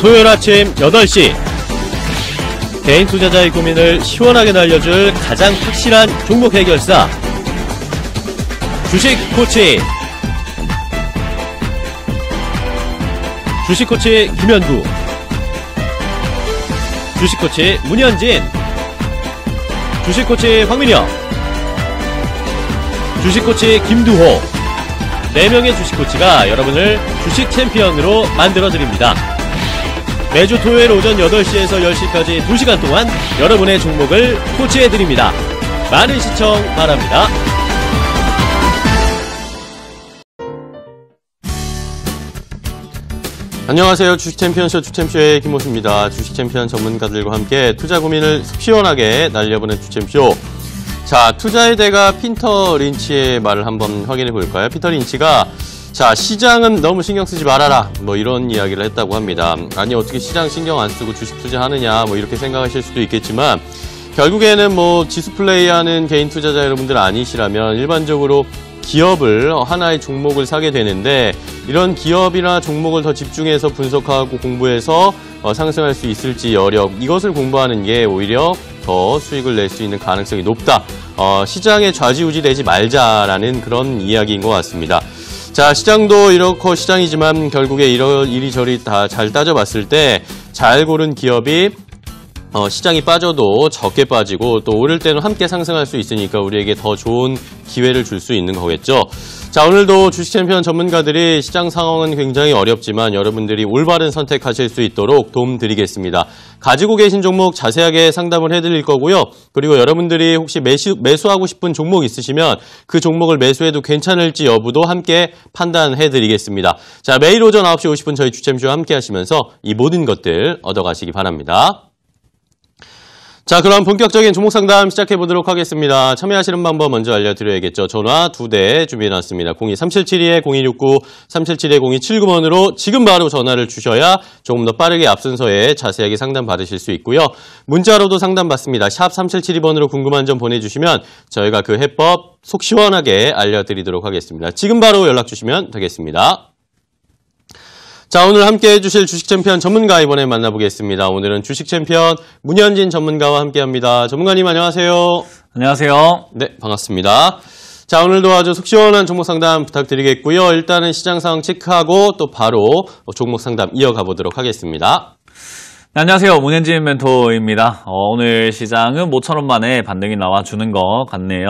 토요일 아침 8시 개인 투자자의 고민을 시원하게 날려줄 가장 확실한 종목 해결사 주식코치 주식코치 김현구 주식코치 문현진 주식코치 황민혁 주식코치 김두호 4명의 주식코치가 여러분을 주식 챔피언으로 만들어드립니다. 매주 토요일 오전 8시에서 10시까지 2시간 동안 여러분의 종목을 코치해드립니다. 많은 시청 바랍니다. 안녕하세요. 주식챔피언쇼 주챔쇼의 김호수입니다. 주식챔피언 전문가들과 함께 투자 고민을 속 시원하게 날려보는 주챔쇼. 자, 투자의 대가 피터 린치의 말을 한번 확인해 볼까요? 피터 린치가 자, 시장은 너무 신경 쓰지 말아라. 뭐 이런 이야기를 했다고 합니다. 아니, 어떻게 시장 신경 안 쓰고 주식 투자하느냐. 뭐 이렇게 생각하실 수도 있겠지만 결국에는 뭐 지수 플레이하는 개인 투자자 여러분들 아니시라면 일반적으로 기업을 하나의 종목을 사게 되는데 이런 기업이나 종목을 더 집중해서 분석하고 공부해서 상승할 수 있을지 여력 이것을 공부하는 게 오히려 더 수익을 낼 수 있는 가능성이 높다. 시장에 좌지우지 되지 말자라는 그런 이야기인 것 같습니다. 자, 시장도 이렇고 시장이지만 결국에 이리저리 다 잘 따져봤을 때 잘 고른 기업이 시장이 빠져도 적게 빠지고 또 오를 때는 함께 상승할 수 있으니까 우리에게 더 좋은 기회를 줄 수 있는 거겠죠. 자, 오늘도 주식 챔피언 전문가들이 시장 상황은 굉장히 어렵지만 여러분들이 올바른 선택하실 수 있도록 도움드리겠습니다. 가지고 계신 종목 자세하게 상담을 해드릴 거고요. 그리고 여러분들이 혹시 매수하고 싶은 종목 있으시면 그 종목을 매수해도 괜찮을지 여부도 함께 판단해드리겠습니다. 자, 매일 오전 9시 50분 저희 주챔쇼와 함께 하시면서 이 모든 것들 얻어가시기 바랍니다. 자, 그럼 본격적인 종목 상담 시작해보도록 하겠습니다. 참여하시는 방법 먼저 알려드려야겠죠. 전화 2대 준비해놨습니다. 02377-0269, 377-0279번으로 지금 바로 전화를 주셔야 조금 더 빠르게 앞 순서에 자세하게 상담 받으실 수 있고요. 문자로도 상담 받습니다. 샵 3772번으로 궁금한 점 보내주시면 저희가 그 해법 속 시원하게 알려드리도록 하겠습니다. 지금 바로 연락 주시면 되겠습니다. 자, 오늘 함께 해주실 주식 챔피언 전문가 이번에 만나보겠습니다. 오늘은 주식 챔피언 문현진 전문가와 함께합니다. 전문가님 안녕하세요. 안녕하세요. 네, 반갑습니다. 자, 오늘도 아주 속 시원한 종목 상담 부탁드리겠고요. 일단은 시장 상황 체크하고 또 바로 종목 상담 이어가 보도록 하겠습니다. 네, 안녕하세요. 문현진 멘토입니다. 오늘 시장은 모처럼 만에 반등이 나와주는 것 같네요.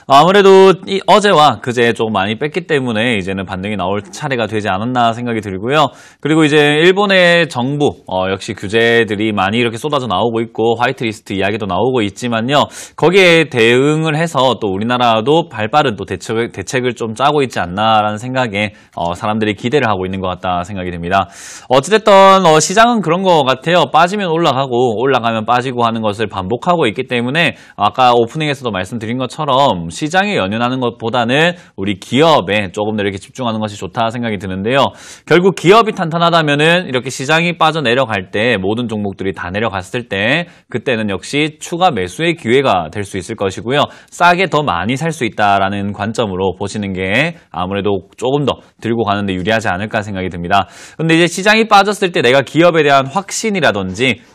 아무래도 어제와 그제 조금 많이 뺐기 때문에 이제는 반등이 나올 차례가 되지 않았나 생각이 들고요. 그리고 이제 일본의 정부 역시 규제들이 많이 이렇게 쏟아져 나오고 있고 화이트리스트 이야기도 나오고 있지만요. 거기에 대응을 해서 또 우리나라도 발빠른 또 대책을 좀 짜고 있지 않나라는 생각에 사람들이 기대를 하고 있는 것 같다 생각이 됩니다. 어찌됐든 시장은 그런 것 같아요. 빠지면 올라가고 올라가면 빠지고 하는 것을 반복하고 있기 때문에 아까 오프닝에서도 말씀드린 것처럼 시장에 연연하는 것보다는 우리 기업에 조금 더 이렇게 집중하는 것이 좋다 생각이 드는데요. 결국 기업이 탄탄하다면은 이렇게 시장이 빠져 내려갈 때 모든 종목들이 다 내려갔을 때 그때는 역시 추가 매수의 기회가 될 수 있을 것이고요. 싸게 더 많이 살 수 있다라는 관점으로 보시는 게 아무래도 조금 더 들고 가는데 유리하지 않을까 생각이 듭니다. 근데 이제 시장이 빠졌을 때 내가 기업에 대한 확신이라든지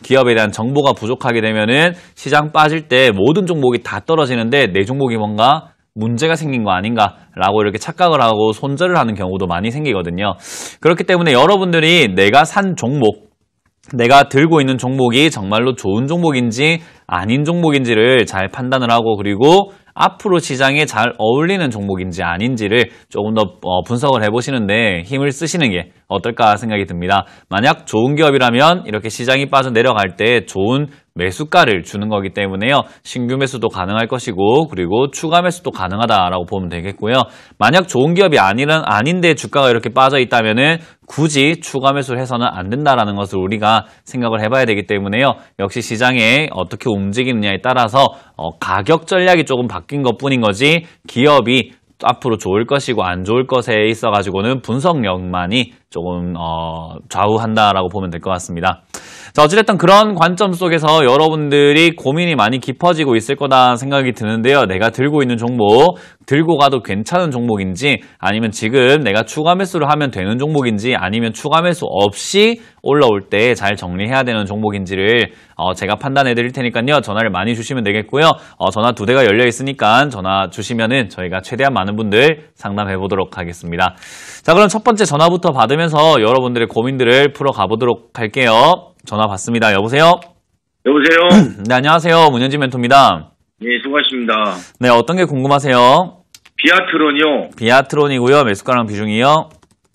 기업에 대한 정보가 부족하게 되면은 시장 빠질 때 모든 종목이 다 떨어지는데 내 종목이 뭔가 문제가 생긴 거 아닌가라고 이렇게 착각을 하고 손절을 하는 경우도 많이 생기거든요. 그렇기 때문에 여러분들이 내가 산 종목, 내가 들고 있는 종목이 정말로 좋은 종목인지 아닌 종목인지를 잘 판단을 하고 그리고 앞으로 시장에 잘 어울리는 종목인지 아닌지를 조금 더 분석을 해보시는데 힘을 쓰시는 게 어떨까 생각이 듭니다. 만약 좋은 기업이라면 이렇게 시장이 빠져 내려갈 때 좋은 매수가를 주는 거기 때문에요. 신규 매수도 가능할 것이고 그리고 추가 매수도 가능하다라고 보면 되겠고요. 만약 좋은 기업이 아닌데 주가가 이렇게 빠져 있다면은 굳이 추가 매수를 해서는 안 된다라는 것을 우리가 생각을 해봐야 되기 때문에요. 역시 시장에 어떻게 움직이느냐에 따라서 가격 전략이 조금 바뀐 것뿐인 거지 기업이 앞으로 좋을 것이고 안 좋을 것에 있어가지고는 분석력만이 조금 좌우한다라고 보면 될 것 같습니다. 자, 어찌됐든 그런 관점 속에서 여러분들이 고민이 많이 깊어지고 있을 거다 생각이 드는데요. 내가 들고 있는 종목, 들고 가도 괜찮은 종목인지, 아니면 지금 내가 추가 매수를 하면 되는 종목인지, 아니면 추가 매수 없이 올라올 때 잘 정리해야 되는 종목인지를 제가 판단해 드릴 테니까요. 전화를 많이 주시면 되겠고요. 전화 2대가 열려 있으니까 전화 주시면은 저희가 최대한 많은 분들 상담해 보도록 하겠습니다. 자, 그럼 첫 번째 전화부터 받으면서 여러분들의 고민들을 풀어 가보도록 할게요. 전화 받습니다. 여보세요? 여보세요? 네, 안녕하세요. 문현진 멘토입니다. 네, 수고하십니다. 네, 어떤 게 궁금하세요? 비아트론이요. 비아트론이고요. 매수가랑 비중이요?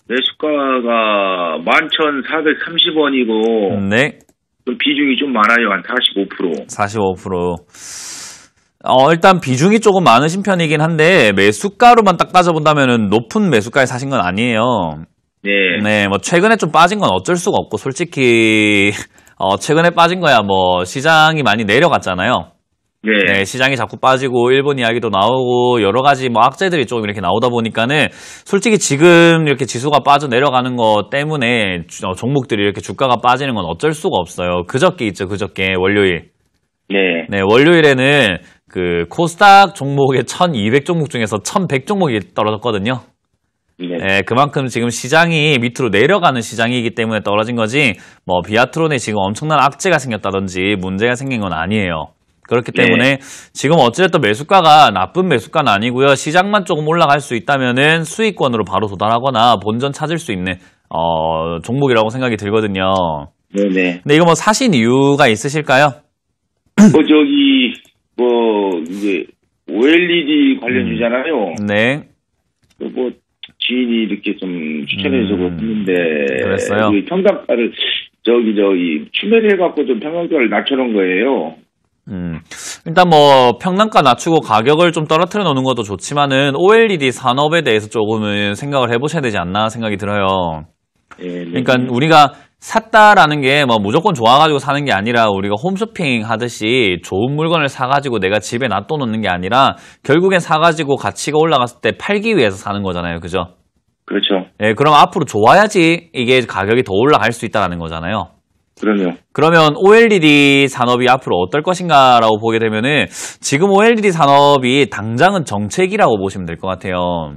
매수가가 11,430원이고, 네, 비중이 좀 많아요. 한 45%. 45%. 일단 비중이 조금 많으신 편이긴 한데 매수가로만 딱 따져본다면은 높은 매수가에 사신 건 아니에요. 네. 네, 뭐 최근에 좀 빠진 건 어쩔 수가 없고 솔직히 최근에 빠진 거야 뭐 시장이 많이 내려갔잖아요. 네. 네, 시장이 자꾸 빠지고 일본 이야기도 나오고 여러 가지 뭐 악재들이 조금 이렇게 나오다 보니까는 솔직히 지금 이렇게 지수가 빠져 내려가는 것 때문에 종목들이 이렇게 주가가 빠지는 건 어쩔 수가 없어요. 그저께 있죠, 그저께 월요일. 네. 네, 월요일에는 그 코스닥 종목의 1200 종목 중에서 1100 종목이 떨어졌거든요. 네. 네, 그만큼 지금 시장이 밑으로 내려가는 시장이기 때문에 떨어진 거지 뭐 비아트론에 지금 엄청난 악재가 생겼다든지 문제가 생긴 건 아니에요. 그렇기 때문에 지금 어찌됐든 매수가가 나쁜 매수가는 아니고요. 시장만 조금 올라갈 수 있다면은 수익권으로 바로 도달하거나 본전 찾을 수 있는 종목이라고 생각이 들거든요. 네네. 근데 이거 뭐 사신 이유가 있으실까요? 이게, OLED 관련주잖아요. 네. 지인이 이렇게 좀 추천해서 했는데. 그랬어요? 평단가를, 추매를 해갖고 좀 평단가를 낮춰놓은 거예요. 일단 뭐 평단가 낮추고 가격을 좀 떨어뜨려 놓는 것도 좋지만은 OLED 산업에 대해서 조금은 생각을 해보셔야 되지 않나 생각이 들어요. 네. 그러니까 우리가 샀다라는 게 뭐 무조건 좋아가지고 사는 게 아니라 우리가 홈쇼핑 하듯이 좋은 물건을 사가지고 내가 집에 놔둬놓는 게 아니라 결국엔 사가지고 가치가 올라갔을 때 팔기 위해서 사는 거잖아요. 그죠? 그렇죠. 예, 그럼 앞으로 좋아야지 이게 가격이 더 올라갈 수 있다는 거잖아요. 그럼요. 그러면 OLED 산업이 앞으로 어떨 것인가라고 보게 되면은 지금 OLED 산업이 당장은 정책이라고 보시면 될 것 같아요.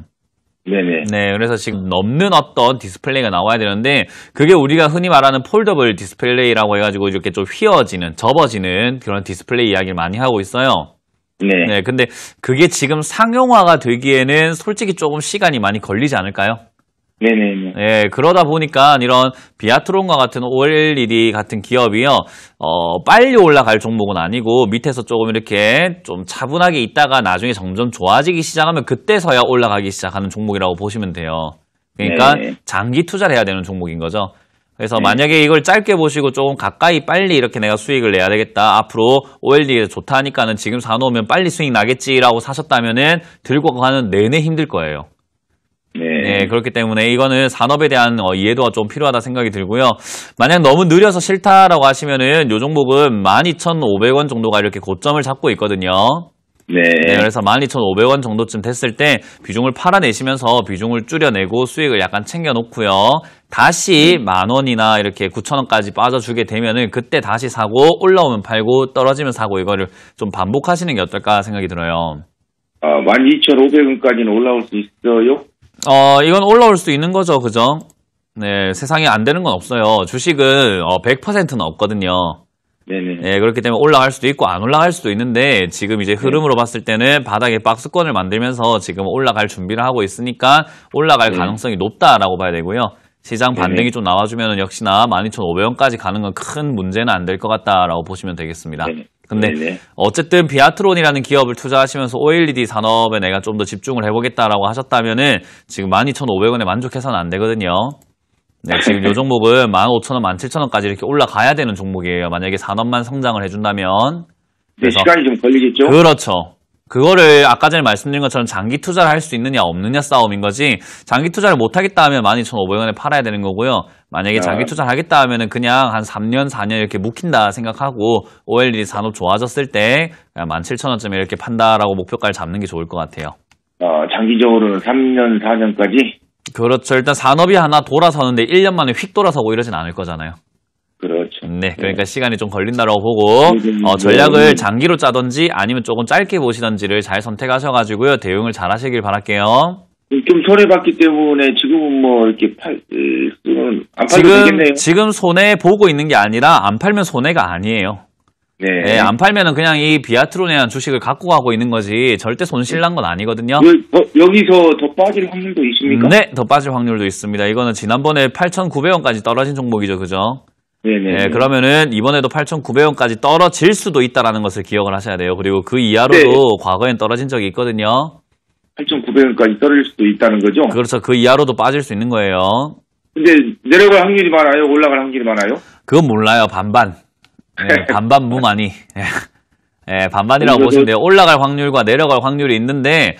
네네. 네, 그래서 지금 넘는 어떤 디스플레이가 나와야 되는데 그게 우리가 흔히 말하는 폴더블 디스플레이라고 해가지고 이렇게 좀 휘어지는, 접어지는 그런 디스플레이 이야기를 많이 하고 있어요. 네. 네, 근데 그게 지금 상용화가 되기에는 솔직히 조금 시간이 많이 걸리지 않을까요? 네네. 네, 그러다 보니까 이런 비아트론과 같은 OLED 같은 기업이요, 빨리 올라갈 종목은 아니고 밑에서 조금 이렇게 좀 차분하게 있다가 나중에 점점 좋아지기 시작하면 그때서야 올라가기 시작하는 종목이라고 보시면 돼요. 그러니까 장기 투자를 해야 되는 종목인 거죠. 그래서 만약에 이걸 짧게 보시고 조금 가까이 빨리 이렇게 내가 수익을 내야 되겠다. 앞으로 OLED가 좋다 하니까는 지금 사놓으면 빨리 수익 나겠지라고 사셨다면은 들고 가는 내내 힘들 거예요. 네, 그렇기 때문에 이거는 산업에 대한 이해도가 좀 필요하다 생각이 들고요. 만약 너무 느려서 싫다라고 하시면은 요 종목은 12,500원 정도가 이렇게 고점을 잡고 있거든요. 네. 네, 그래서 12,500원 정도쯤 됐을 때 비중을 팔아내시면서 비중을 줄여내고 수익을 약간 챙겨놓고요. 다시 10,000원이나 이렇게 9,000원까지 빠져주게 되면은 그때 다시 사고 올라오면 팔고 떨어지면 사고 이거를 좀 반복하시는 게 어떨까 생각이 들어요. 12,500원까지는 올라올 수 있어요? 이건 올라올 수 있는 거죠, 그죠? 네, 세상에 안 되는 건 없어요. 주식은 100%는 없거든요. 네네. 네, 그렇기 때문에 올라갈 수도 있고 안 올라갈 수도 있는데 지금 이제 흐름으로 봤을 때는 바닥에 박스권을 만들면서 지금 올라갈 준비를 하고 있으니까 올라갈 가능성이 높다라고 봐야 되고요. 시장 반등이 좀 나와주면 역시나 12,500원까지 가는 건 큰 문제는 안 될 것 같다라고 보시면 되겠습니다. 근데 어쨌든 비아트론이라는 기업을 투자하시면서 OLED 산업에 내가 좀 더 집중을 해보겠다라고 하셨다면은 지금 12,500원에 만족해서는 안 되거든요. 네, 지금 요 종목은 15,000원, 17,000원까지 이렇게 올라가야 되는 종목이에요. 만약에 산업만 성장을 해준다면. 그래서 시간이 좀 걸리겠죠? 그렇죠. 그거를 아까 전에 말씀드린 것처럼 장기 투자를 할 수 있느냐 없느냐 싸움인 거지 장기 투자를 못 하겠다 하면 12,500원에 팔아야 되는 거고요. 만약에 장기 투자를 하겠다 하면은 그냥 한 3년, 4년 이렇게 묵힌다 생각하고 OLED 산업 좋아졌을 때 17,000원쯤에 이렇게 판다라고 목표가를 잡는 게 좋을 것 같아요. 장기적으로는 3년, 4년까지? 그렇죠. 일단 산업이 하나 돌아서는데 1년 만에 휙 돌아서고 이러진 않을 거잖아요. 그렇죠. 네, 그러니까 시간이 좀 걸린다라고 보고 전략을 장기로 짜든지 아니면 조금 짧게 보시던지를 잘 선택하셔가지고요. 대응을 잘 하시길 바랄게요. 좀 손해봤기 때문에 지금은 뭐 이렇게 안 팔도 되겠네요. 지금 손해 보고 있는 게 아니라 안 팔면 손해가 아니에요. 네. 네, 안 팔면은 그냥 이 비아트론이라는 주식을 갖고 가고 있는 거지 절대 손실 난 건 아니거든요. 여기서 더 빠질 확률도 있습니까? 네, 더 빠질 확률도 있습니다. 이거는 지난번에 8,900원까지 떨어진 종목이죠, 그죠? 네네. 네, 그러면은 이번에도 8,900원까지 떨어질 수도 있다라는 것을 기억을 하셔야 돼요. 그리고 그 이하로도 네. 과거엔 떨어진 적이 있거든요. 8,900원까지 떨어질 수도 있다는 거죠? 그렇죠. 그 이하로도 빠질 수 있는 거예요. 근데 내려갈 확률이 많아요? 올라갈 확률이 많아요? 그건 몰라요. 반반. 네, 반반 무만이. 네, 반반이라고 보시면 돼요. 올라갈 확률과 내려갈 확률이 있는데,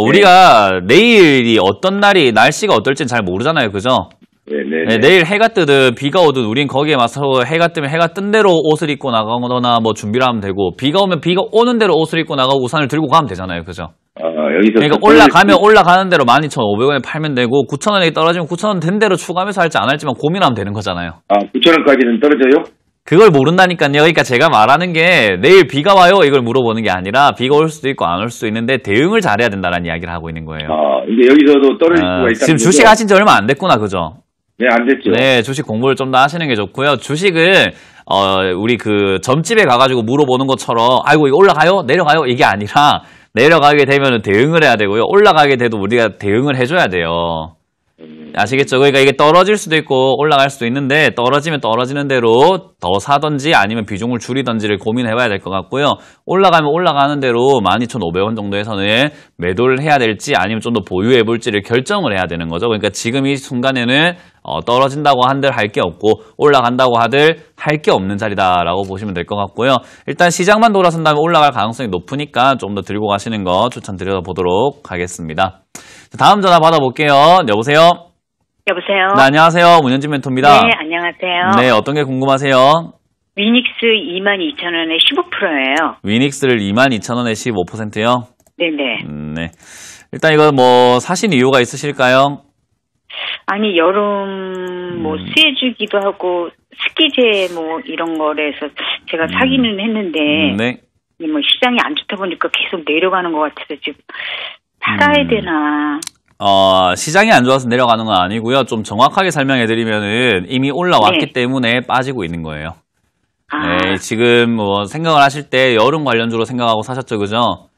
우리가 내일이 어떤 날이, 날씨가 어떨지는 잘 모르잖아요. 그죠? 네네. 네, 내일 해가 뜨든 비가 오든 우린 거기에 맞서 해가 뜨면 해가 뜬 대로 옷을 입고 나가거나 뭐 준비를 하면 되고, 비가 오면 비가 오는 대로 옷을 입고 나가고 우산을 들고 가면 되잖아요. 그죠? 여기서. 그러니까 올라가면 올라가는 대로 12,500원에 팔면 되고, 9,000원에 떨어지면 9,000원 된 대로 추가하면서 할지 안 할지만 고민하면 되는 거잖아요. 9,000원까지는 떨어져요? 그걸 모른다니까요. 그러니까 제가 말하는 게 내일 비가 와요 이걸 물어보는 게 아니라 비가 올 수도 있고 안 올 수도 있는데 대응을 잘해야 된다는 이야기를 하고 있는 거예요. 이제 여기서도 떨어질 수가 있다. 지금 주식 하신 지 얼마 안 됐구나, 그죠? 네, 안 됐죠. 네, 주식 공부를 좀 더 하시는 게 좋고요. 주식을 우리 그 점집에 가가지고 물어보는 것처럼 아이고 이거 올라가요? 내려가요? 이게 아니라 내려가게 되면 대응을 해야 되고요. 올라가게 돼도 우리가 대응을 해줘야 돼요. 아시겠죠? 그러니까 이게 떨어질 수도 있고 올라갈 수도 있는데 떨어지면 떨어지는 대로 더 사든지 아니면 비중을 줄이든지를 고민해봐야 될 것 같고요. 올라가면 올라가는 대로 12,500원 정도에서는 매도를 해야 될지 아니면 좀 더 보유해볼지를 결정을 해야 되는 거죠. 그러니까 지금 이 순간에는 떨어진다고 한들 할 게 없고 올라간다고 하들 할 게 없는 자리다라고 보시면 될 것 같고요. 일단 시장만 돌아선다면 올라갈 가능성이 높으니까 좀 더 들고 가시는 거 추천드려보도록 하겠습니다. 다음 전화 받아볼게요. 여보세요? 여보세요? 네, 안녕하세요. 문현진 멘토입니다. 네, 안녕하세요. 네, 어떤 게 궁금하세요? 위닉스 22,000원에 15%예요. 위닉스를 22,000원에 15%요? 네네. 네. 일단 이거 뭐 사신 이유가 있으실까요? 아니, 여름 뭐 수혜주기도 하고 스키제 뭐 이런 거래서 제가 사기는 했는데 네. 뭐 시장이 안 좋다 보니까 계속 내려가는 것 같아서 지금 팔아야 되나. 시장이 안 좋아서 내려가는 건 아니고요. 좀 정확하게 설명해드리면은 이미 올라왔기 네. 때문에 빠지고 있는 거예요. 아, 네, 지금 뭐 생각을 하실 때 여름 관련주로 생각하고 사셨죠, 그죠?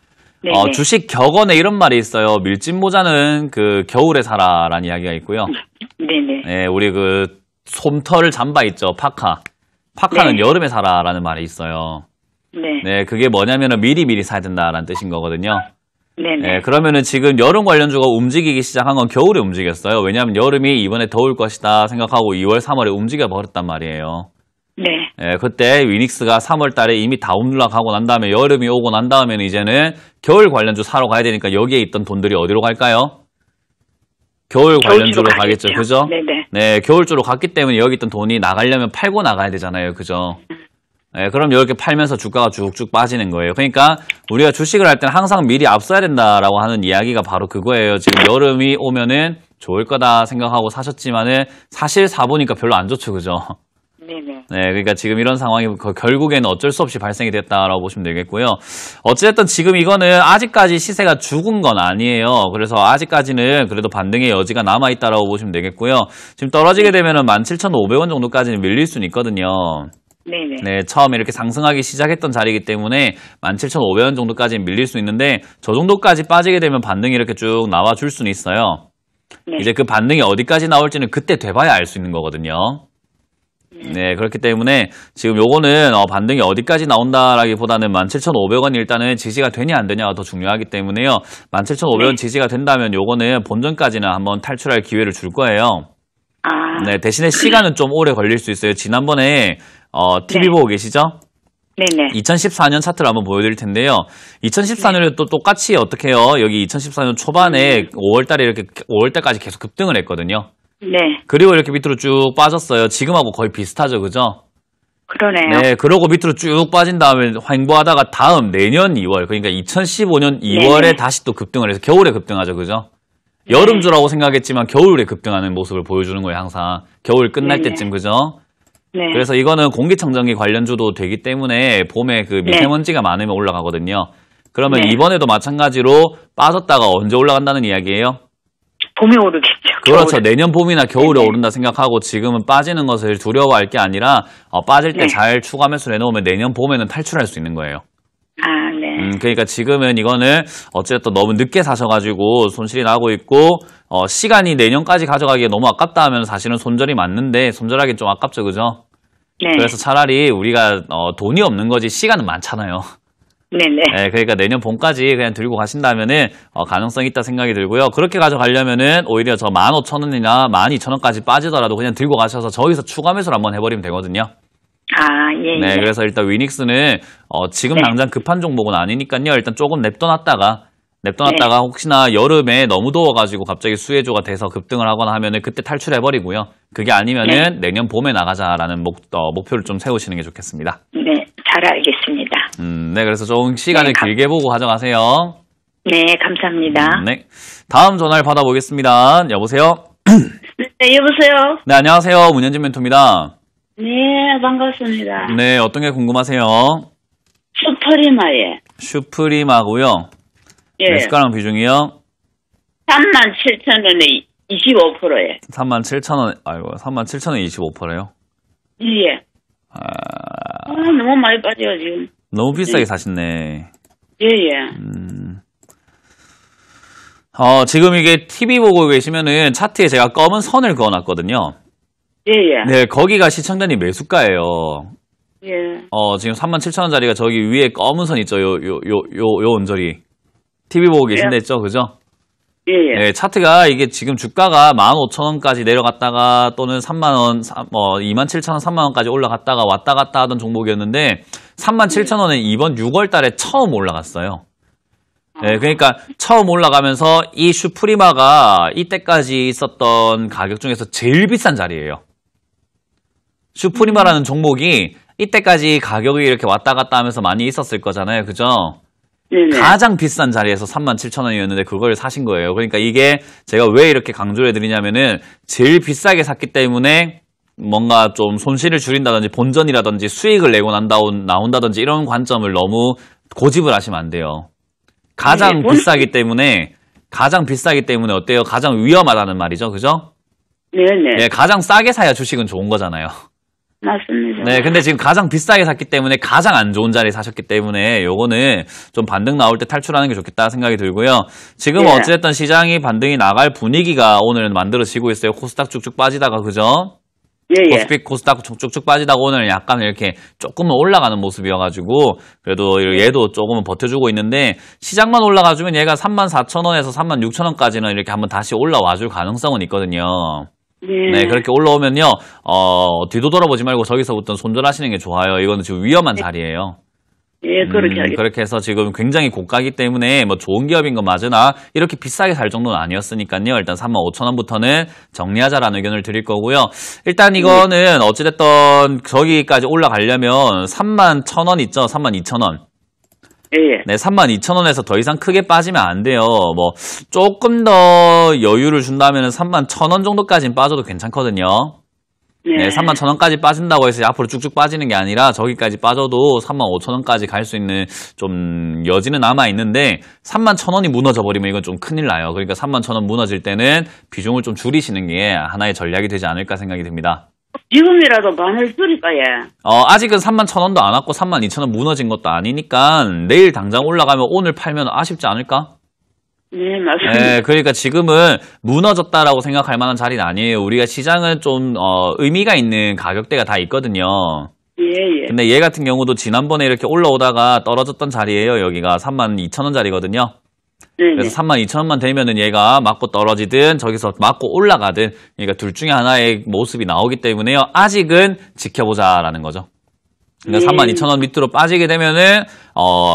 네네. 주식 격언에 이런 말이 있어요. 밀짚 모자는 그 겨울에 사라라는 이야기가 있고요. 네네. 네, 우리 그 솜털 잠바 있죠, 파카. 파카는 네. 여름에 사라라는 말이 있어요. 네. 네, 그게 뭐냐면은 미리 사야 된다라는 뜻인 거거든요. 네네. 네, 그러면은 지금 여름 관련주가 움직이기 시작한 건 겨울에 움직였어요. 왜냐하면 여름이 이번에 더울 것이다 생각하고 2월, 3월에 움직여 버렸단 말이에요. 네. 네, 그때 위닉스가 3월 달에 이미 다 올라가고 난 다음에 여름이 오고 난 다음에는 이제는 겨울 관련주 사러 가야 되니까 여기에 있던 돈들이 어디로 갈까요? 겨울 관련주로 가겠죠. 그죠? 네네. 네, 겨울주로 갔기 때문에 여기 있던 돈이 나가려면 팔고 나가야 되잖아요. 그죠? 네, 그럼 이렇게 팔면서 주가가 쭉쭉 빠지는 거예요. 그러니까 우리가 주식을 할 때는 항상 미리 앞서야 된다라고 하는 이야기가 바로 그거예요. 지금 여름이 오면은 좋을 거다 생각하고 사셨지만은 사실 사보니까 별로 안 좋죠. 그죠? 네네. 네, 그러니까 지금 이런 상황이 결국에는 어쩔 수 없이 발생이 됐다라고 보시면 되겠고요. 어쨌든 지금 이거는 아직까지 시세가 죽은 건 아니에요. 그래서 아직까지는 그래도 반등의 여지가 남아있다라고 보시면 되겠고요. 지금 떨어지게 되면은 17,500원 정도까지는 밀릴 수는 있거든요. 네네. 네, 처음에 이렇게 상승하기 시작했던 자리이기 때문에 17,500원 정도까지 밀릴 수 있는데 저 정도까지 빠지게 되면 반등이 이렇게 쭉 나와줄 수는 있어요. 네. 이제 그 반등이 어디까지 나올지는 그때 돼봐야 알 수 있는 거거든요. 네, 그렇기 때문에 지금 요거는 반등이 어디까지 나온다라기보다는 17,500원이 일단은 지지가 되냐 안 되냐가 더 중요하기 때문에요. 17,500원 네. 지지가 된다면 요거는 본전까지는 한번 탈출할 기회를 줄 거예요. 아. 네, 대신에 시간은 좀 오래 걸릴 수 있어요. 지난번에 TV 네. 보고 계시죠? 네네. 2014년 차트를 한번 보여드릴 텐데요. 2014년에 또 똑같이 어떻게 해요? 여기 2014년 초반에 5월달에 이렇게 5월달까지 계속 급등을 했거든요. 네. 그리고 이렇게 밑으로 쭉 빠졌어요. 지금하고 거의 비슷하죠, 그죠? 그러네요. 네, 그러고 밑으로 쭉 빠진 다음에 횡보하다가 다음 내년 2월, 그러니까 2015년 2월에 네네. 다시 또 급등을 해서 겨울에 급등하죠, 그죠? 여름주라고 생각했지만 겨울에 급등하는 모습을 보여주는 거예요, 항상. 겨울 끝날 네네. 때쯤, 그죠? 네. 그래서 이거는 공기청정기 관련주도 되기 때문에 봄에 그 미세먼지가 많으면 올라가거든요. 그러면 네. 이번에도 마찬가지로 빠졌다가 언제 올라간다는 이야기예요? 봄에 오르겠죠. 그렇죠. 겨울에. 내년 봄이나 겨울에 네네. 오른다 생각하고 지금은 빠지는 것을 두려워할 게 아니라 빠질 때 네. 잘 추가 매수를 해놓으면 내년 봄에는 탈출할 수 있는 거예요. 아, 네. 그러니까 지금은 이거는 어쨌든 너무 늦게 사셔가지고 손실이 나고 있고 시간이 내년까지 가져가기에 너무 아깝다 하면 사실은 손절이 맞는데 손절하기 좀 아깝죠, 그죠? 네. 그래서 차라리 우리가 돈이 없는 거지 시간은 많잖아요. 네네. 네, 그러니까 내년 봄까지 그냥 들고 가신다면은 가능성이 있다 생각이 들고요. 그렇게 가져가려면은 오히려 저 15,000원이나 12,000원까지 빠지더라도 그냥 들고 가셔서 저기서 추가 매수를 한번 해버리면 되거든요. 아, 예. 네, 예. 그래서 일단 위닉스는 지금 네. 당장 급한 종목은 아니니까요. 일단 조금 냅둬놨다가 네. 혹시나 여름에 너무 더워가지고 갑자기 수혜주가 돼서 급등을 하거나 하면은 그때 탈출해버리고요. 그게 아니면은 내년 봄에 나가자라는 목표를 좀 세우시는 게 좋겠습니다. 네, 잘 알겠습니다. 네, 그래서 좀 시간을 네, 길게 보고 가져가세요. 네, 감사합니다. 네. 다음 전화를 받아보겠습니다. 여보세요? 네, 여보세요? 네, 안녕하세요. 문현진 멘토입니다. 네, 반갑습니다. 네, 어떤 게 궁금하세요? 슈퍼리마에, 슈프림하고요. 예, 네, 숟가락 비중이요. 37,000원에 25%에. 37,000원, 아이고, 37,000원 25%요? 예. 너무 많이 빠져요, 지금. 너무 비싸게 사셨네. 예, 예. 지금 이게 TV 보고 계시면은 차트에 제가 검은 선을 그어놨거든요. 예, 예. 네, 거기가 시청자님 매수가예요. 예. 지금 37,000원짜리가 저기 위에 검은 선 있죠? 요 언저리. TV 보고 계신데 있죠? 그죠? 예, 예. 네, 차트가 이게 지금 주가가 15,000원까지 내려갔다가 또는 3만원, 27,000원, 3만원까지 올라갔다가 왔다 갔다 하던 종목이었는데 37,000원은 이번 6월 달에 처음 올라갔어요. 네, 그러니까 처음 올라가면서 이 슈프리마가 이때까지 있었던 가격 중에서 제일 비싼 자리예요. 슈프리마라는 종목이 이때까지 가격이 이렇게 왔다 갔다 하면서 많이 있었을 거잖아요. 그죠? 네네. 가장 비싼 자리에서 37,000원이었는데 그걸 사신 거예요. 그러니까 이게 제가 왜 이렇게 강조를 해드리냐면은 제일 비싸게 샀기 때문에 뭔가 좀 손실을 줄인다든지 본전이라든지 수익을 내고 나온다든지 이런 관점을 너무 고집을 하시면 안 돼요. 가장 비싸기 때문에 어때요? 가장 위험하다는 말이죠. 그죠? 네네. 네, 가장 싸게 사야 주식은 좋은 거잖아요. 맞습니다. 네, 근데 지금 가장 비싸게 샀기 때문에 가장 안 좋은 자리에 사셨기 때문에 요거는 좀 반등 나올 때 탈출하는 게 좋겠다 생각이 들고요. 지금 네. 어찌됐든 시장이 반등이 나갈 분위기가 오늘은 만들어지고 있어요. 코스닥 쭉쭉 빠지다가, 그죠? 예, 예. 코스닥 쭉쭉 빠지다가 오늘 약간 이렇게 조금은 올라가는 모습이어가지고 그래도 얘도 조금은 버텨주고 있는데 시장만 올라가주면 얘가 34,000원에서 36,000원까지는 이렇게 한번 다시 올라와줄 가능성은 있거든요. 네, 그렇게 올라오면요, 뒤도 돌아보지 말고 저기서부터 손절하시는 게 좋아요. 이거는 지금 위험한 자리예요. 예, 그렇게 하겠습니다. 그렇게 해서 지금 굉장히 고가기 때문에 뭐 좋은 기업인 건 맞으나 이렇게 비싸게 살 정도는 아니었으니까요. 일단 35,000원부터는 정리하자라는 의견을 드릴 거고요. 일단 이거는 어찌됐든 저기까지 올라가려면 31,000원 있죠? 32,000원. 예, 예. 네, 32,000원에서 더 이상 크게 빠지면 안 돼요. 뭐 조금 더 여유를 준다면 31,000원 정도까지는 빠져도 괜찮거든요. 네, 31,000원까지 빠진다고 해서 앞으로 쭉쭉 빠지는 게 아니라 저기까지 빠져도 35,000원까지 갈 수 있는 좀 여지는 남아 있는데 31,000원이 무너져 버리면 이건 좀 큰일 나요. 그러니까 31,000원 무너질 때는 비중을 좀 줄이시는 게 하나의 전략이 되지 않을까 생각이 듭니다. 지금이라도 반을 줄일까, 예. 아직은 31,000원도 안 왔고 32,000원 무너진 것도 아니니까 내일 당장 올라가면 오늘 팔면 아쉽지 않을까? 네, 맞습니다. 네, 그러니까 지금은 무너졌다라고 생각할 만한 자리는 아니에요. 우리가 시장은 좀 의미가 있는 가격대가 다 있거든요. 예, 예. 근데 얘 같은 경우도 지난번에 이렇게 올라오다가 떨어졌던 자리예요. 여기가 32,000원짜리거든요. 네네. 그래서 32,000원만 되면은 얘가 맞고 떨어지든 저기서 맞고 올라가든 그러니까 둘 중에 하나의 모습이 나오기 때문에요. 아직은 지켜보자라는 거죠. 그러니까 32,000원 밑으로 빠지게 되면은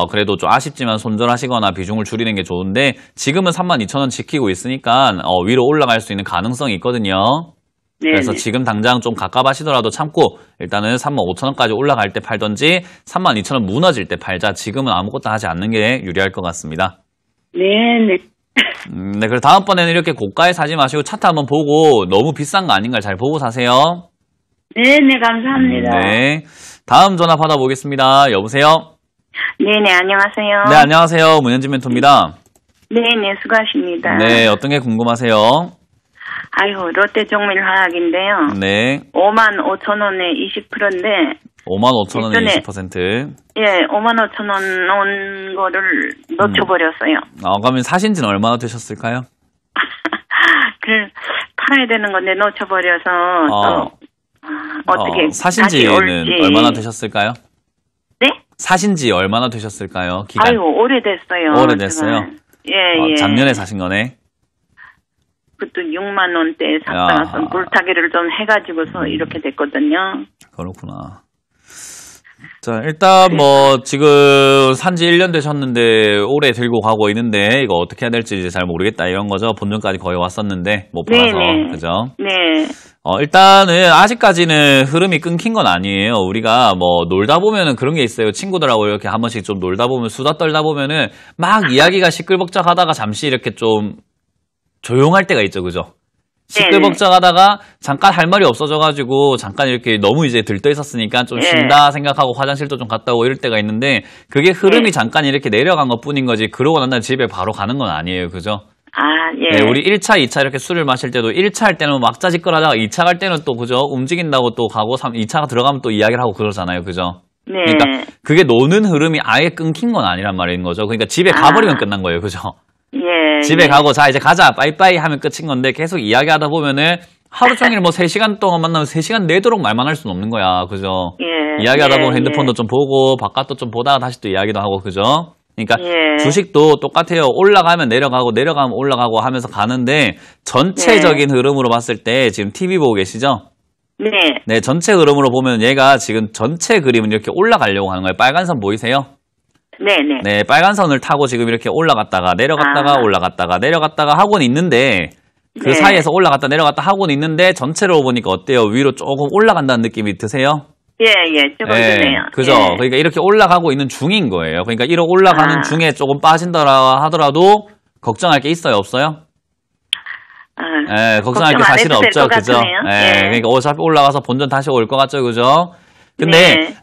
그래도 좀 아쉽지만 손절하시거나 비중을 줄이는 게 좋은데 지금은 32,000원 지키고 있으니까 위로 올라갈 수 있는 가능성이 있거든요. 네네. 그래서 지금 당장 좀 갑갑하시더라도 참고 일단은 35,000원까지 올라갈 때 팔던지 32,000원 무너질 때 팔자. 지금은 아무것도 하지 않는 게 유리할 것 같습니다. 네네. 네, 그럼 다음번에는 이렇게 고가에 사지 마시고 차트 한번 보고 너무 비싼 거 아닌가 잘 보고 사세요. 네네, 감사합니다. 네. 다음 전화 받아보겠습니다. 여보세요? 네네, 안녕하세요. 네, 안녕하세요. 문현진 멘토입니다. 네네, 수고하십니다. 네, 어떤 게 궁금하세요? 아유, 롯데 종밀화학인데요. 네. 55,000원에 20%인데, 55,000원에 예전에- 20%. 예, 55,000원 온 거를 놓쳐버렸어요. 그러면 사신 지는 얼마나 되셨을까요? 그 팔아야 되는 건데 놓쳐버려서 또 어떻게 사신 다시 지는 올지. 얼마나 되셨을까요? 네? 사신 지 얼마나 되셨을까요? 기간. 아유, 오래됐어요. 오래됐어요? 지금. 예, 예. 작년에 사신 거네. 그것도 6만 원대에 야. 샀다가 물타기를 좀 해가지고서 이렇게 됐거든요. 그렇구나. 자, 일단 뭐 지금 산지 1년 되셨는데 오래 들고 가고 있는데 이거 어떻게 해야 될지 이제 잘 모르겠다 이런 거죠. 본전까지 거의 왔었는데 못 팔아서. 네네. 그죠? 네. 일단은 아직까지는 흐름이 끊긴 건 아니에요. 우리가 뭐 놀다 보면은 그런 게 있어요. 친구들하고 이렇게 한 번씩 좀 놀다 보면 수다 떨다 보면은 막 이야기가 시끌벅적하다가 잠시 이렇게 좀 조용할 때가 있죠. 그죠? 시끌벅적하다가 잠깐 할 말이 없어져가지고 잠깐 이렇게 너무 이제 들떠 있었으니까 좀 네. 쉰다 생각하고 화장실도 좀 갔다 오고 이럴 때가 있는데 그게 흐름이 잠깐 이렇게 내려간 것 뿐인 거지 그러고 난 다음에 집에 바로 가는 건 아니에요. 그죠? 아, 예. 네, 우리 1차, 2차 이렇게 술을 마실 때도 1차 할 때는 막 짜짓거리다가 2차 갈 때는 또 그죠? 움직인다고 또 가고 2차가 들어가면 또 이야기를 하고 그러잖아요. 그죠? 네. 그러니까 그게 노는 흐름이 아예 끊긴 건 아니란 말인 거죠. 그러니까 집에 가버리면 끝난 거예요. 그죠? 예. 집에 예. 가고 자 이제 가자 빠이빠이 하면 끝인 건데 계속 이야기하다 보면은 하루 종일 뭐 3시간 동안 만나면 3시간 내도록 말만 할 수는 없는 거야. 그죠? 예. 이야기하다 보면 예, 핸드폰도 좀 보고 바깥도 좀 보다가 다시 또 이야기도 하고 그죠? 그러니까 예. 주식도 똑같아요. 올라가면 내려가고 내려가면 올라가고 하면서 가는데 전체적인 흐름으로 봤을 때 지금 TV 보고 계시죠? 네. 네, 전체 흐름으로 보면 얘가 지금 전체 그림은 이렇게 올라가려고 하는 거예요. 빨간 선 보이세요? 네네. 네, 빨간 선을 타고 지금 이렇게 올라갔다가 내려갔다가 올라갔다가 내려갔다가 하고는 있는데 그 네. 사이에서 올라갔다 내려갔다 하고는 있는데 전체로 보니까 어때요? 위로 조금 올라간다는 느낌이 드세요? 예, 예. 조금 드네요. 그죠? 예. 그러니까 이렇게 올라가고 있는 중인 거예요. 그러니까 이렇게 올라가는 중에 조금 빠진다라 하더라도 걱정할 게 있어요, 없어요? 걱정할 게 걱정 안 사실은 해도 없죠, 될것 그죠? 같으네요. 예. 그러니까 어차피 올라가서 본전 다시 올 것 같죠, 그죠? 근데 네.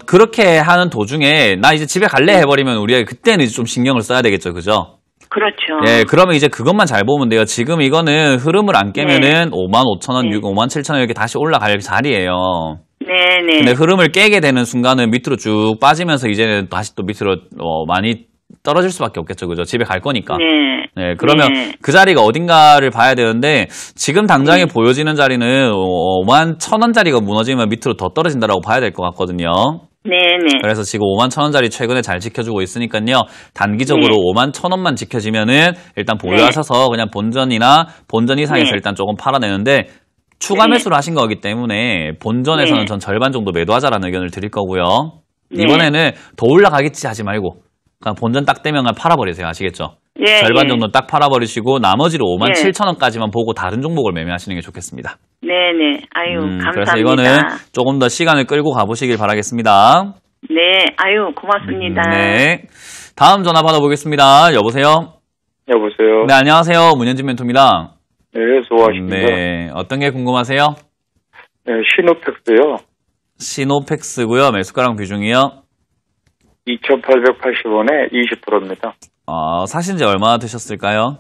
그렇게 하는 도중에 나 이제 집에 갈래 해버리면 우리가 그때는 이제 좀 신경을 써야 되겠죠, 그죠? 그렇죠. 예, 그러면 이제 그것만 잘 보면 돼요. 지금 이거는 흐름을 안 깨면은 55,000원, 57,000원 이렇게 다시 올라갈 자리예요. 네네. 근데 흐름을 깨게 되는 순간은 밑으로 쭉 빠지면서 이제는 다시 또 밑으로 많이 떨어질 수밖에 없겠죠, 그죠? 집에 갈 거니까. 네. 네, 그러면 네. 그 자리가 어딘가를 봐야 되는데 지금 당장에 보여지는 자리는 51,000원짜리가 무너지면 밑으로 더 떨어진다라고 봐야 될 것 같거든요. 네네. 그래서 지금 51,000원짜리 최근에 잘 지켜주고 있으니까요. 단기적으로 네. 51,000원만 지켜지면은 일단 보유하셔서 그냥 본전이나 본전 이상에서 네. 일단 조금 팔아내는데 추가 네. 매수를 하신 거기 때문에 본전에서는 네. 전 절반 정도 매도하자라는 의견을 드릴 거고요. 네. 이번에는 더 올라가겠지 하지 말고 그냥 본전 딱 되면 그냥 팔아버리세요. 아시겠죠? 예, 절반 예. 정도 딱 팔아버리시고 나머지로 네. 57,000원까지만 보고 다른 종목을 매매하시는 게 좋겠습니다. 네네. 아유, 감사합니다. 그래서 이거는 조금 더 시간을 끌고 가보시길 바라겠습니다. 네. 아유, 고맙습니다. 네. 다음 전화 받아보겠습니다. 여보세요? 여보세요. 네, 안녕하세요. 문현진 멘토입니다. 네, 수고하십니다. 네. 어떤 게 궁금하세요? 네, 시노팩스요. 시노팩스고요. 매수가랑 비중이요. 2,880원에 20%입니다. 사신 지 얼마나 되셨을까요?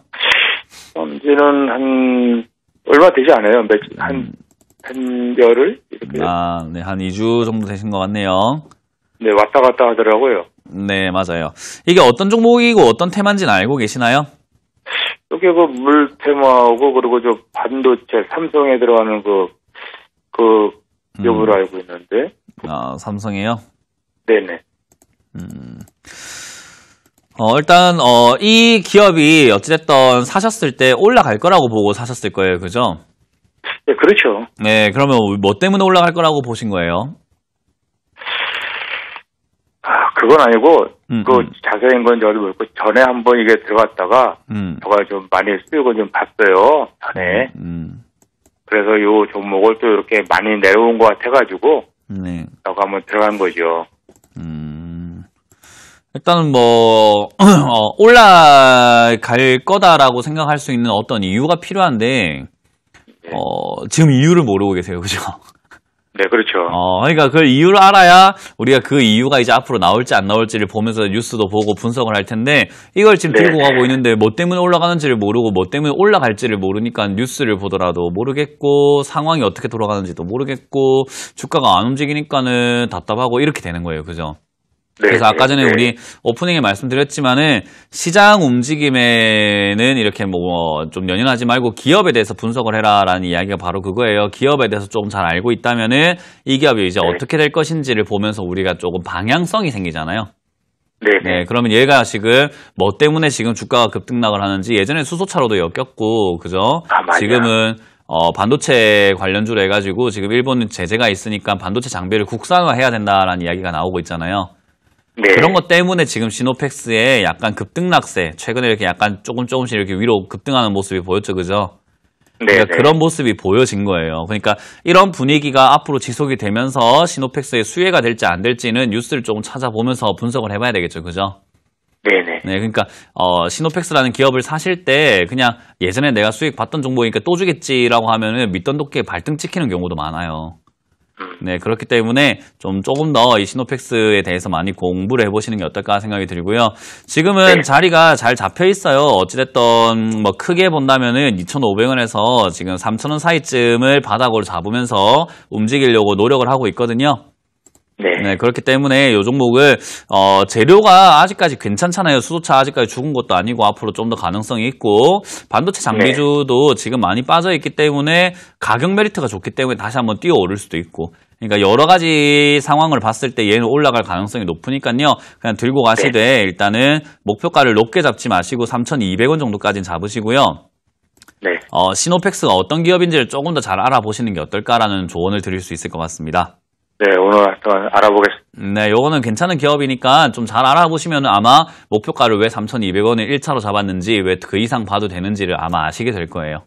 현재는 얼마 되지 않아요. 한 열흘? 이렇게. 네. 한 2주 정도 되신 것 같네요. 네, 왔다 갔다 하더라고요. 네, 맞아요. 이게 어떤 종목이고 어떤 테마인지는 알고 계시나요? 여기 물 테마하고, 그리고 저 반도체, 삼성에 들어가는 여부를 알고 있는데. 삼성이에요? 네네. 일단, 이 기업이 어찌됐든 사셨을 때 올라갈 거라고 보고 사셨을 거예요. 그죠? 네, 그렇죠. 네, 그러면 뭐 때문에 올라갈 거라고 보신 거예요? 그건 아니고, 자세한 건 저도 모르고, 전에 한번 이게 들어갔다가, 저가 좀 많이 쓰고 좀 봤어요. 전에. 그래서 요 종목을 또 이렇게 많이 내려온 것 같아가지고, 네. 저가 한번 들어간 거죠. 일단은 뭐 올라갈 거다라고 생각할 수 있는 어떤 이유가 필요한데 지금 이유를 모르고 계세요, 그죠? 네, 그렇죠. 그러니까 그 이유를 알아야 우리가 그 이유가 이제 앞으로 나올지 안 나올지를 보면서 뉴스도 보고 분석을 할 텐데 이걸 지금 들고 가고 있는데 뭐 때문에 올라가는지를 모르고 뭐 때문에 올라갈지를 모르니까 뉴스를 보더라도 모르겠고 상황이 어떻게 돌아가는지도 모르겠고 주가가 안 움직이니까는 답답하고 이렇게 되는 거예요, 그죠? 그래서 아까 전에 우리 오프닝에 말씀드렸지만은 시장 움직임에는 이렇게 뭐 좀 연연하지 말고 기업에 대해서 분석을 해라라는 이야기가 바로 그거예요. 기업에 대해서 조금 잘 알고 있다면은 이 기업이 이제 어떻게 될 것인지를 보면서 우리가 조금 방향성이 생기잖아요. 네, 그러면 얘가 지금 뭐 때문에 지금 주가가 급등락을 하는지 예전에 수소차로도 엮였고, 그죠? 지금은 반도체 관련주로 해가지고 지금 일본은 제재가 있으니까 반도체 장비를 국산화해야 된다라는 이야기가 나오고 있잖아요. 그런 것 때문에 지금 시노펙스의 약간 급등락세, 최근에 이렇게 약간 조금씩 이렇게 위로 급등하는 모습이 보였죠, 그죠? 그러니까 그런 모습이 보여진 거예요. 그러니까 이런 분위기가 앞으로 지속이 되면서 시노펙스의 수혜가 될지 안 될지는 뉴스를 조금 찾아보면서 분석을 해봐야 되겠죠, 그죠? 네, 그러니까 시노펙스라는 기업을 사실 때 그냥 예전에 내가 수익 봤던 정보니까 또 주겠지라고 하면은 믿던 도끼에 발등 찍히는 경우도 많아요. 네, 그렇기 때문에 조금 더 이 시노펙스에 대해서 많이 공부를 해보시는 게 어떨까 생각이 들고요. 지금은 자리가 잘 잡혀 있어요. 어찌됐든 뭐 크게 본다면은 2,500원에서 지금 3,000원 사이쯤을 바닥으로 잡으면서 움직이려고 노력을 하고 있거든요. 네, 그렇기 때문에 이 종목을 재료가 아직까지 괜찮잖아요. 수소차 아직까지 죽은 것도 아니고 앞으로 좀 더 가능성이 있고 반도체 장비주도 지금 많이 빠져 있기 때문에 가격 메리트가 좋기 때문에 다시 한번 뛰어오를 수도 있고, 그러니까 여러 가지 상황을 봤을 때 얘는 올라갈 가능성이 높으니까요. 그냥 들고 가시되 일단은 목표가를 높게 잡지 마시고 3,200원 정도까지는 잡으시고요. 시노펙스가 어떤 기업인지를 조금 더 잘 알아보시는 게 어떨까라는 조언을 드릴 수 있을 것 같습니다. 네, 오늘 한번 알아보겠습니다. 네, 요거는 괜찮은 기업이니까 좀 잘 알아보시면 아마 목표가를 왜 3,200원을 1차로 잡았는지, 왜 그 이상 봐도 되는지를 아마 아시게 될 거예요.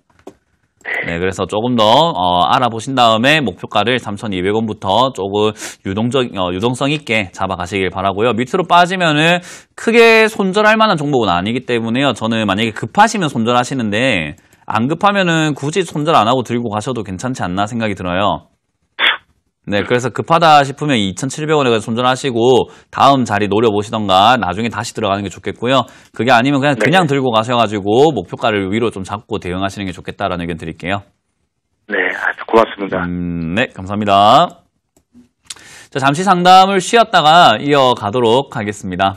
네, 그래서 조금 더 알아보신 다음에 목표가를 3,200원부터 조금 유동성 있게 잡아가시길 바라고요. 밑으로 빠지면은 크게 손절할 만한 종목은 아니기 때문에요. 저는 만약에 급하시면 손절하시는데 안 급하면은 굳이 손절 안 하고 들고 가셔도 괜찮지 않나 생각이 들어요. 네, 그래서 급하다 싶으면 2,700원에 가서 손절하시고 다음 자리 노려보시던가 나중에 다시 들어가는 게 좋겠고요. 그게 아니면 그냥 들고 가셔가지고 목표가를 위로 좀 잡고 대응하시는 게 좋겠다라는 의견 드릴게요. 네, 고맙습니다. 네, 감사합니다. 자, 잠시 상담을 쉬었다가 이어가도록 하겠습니다.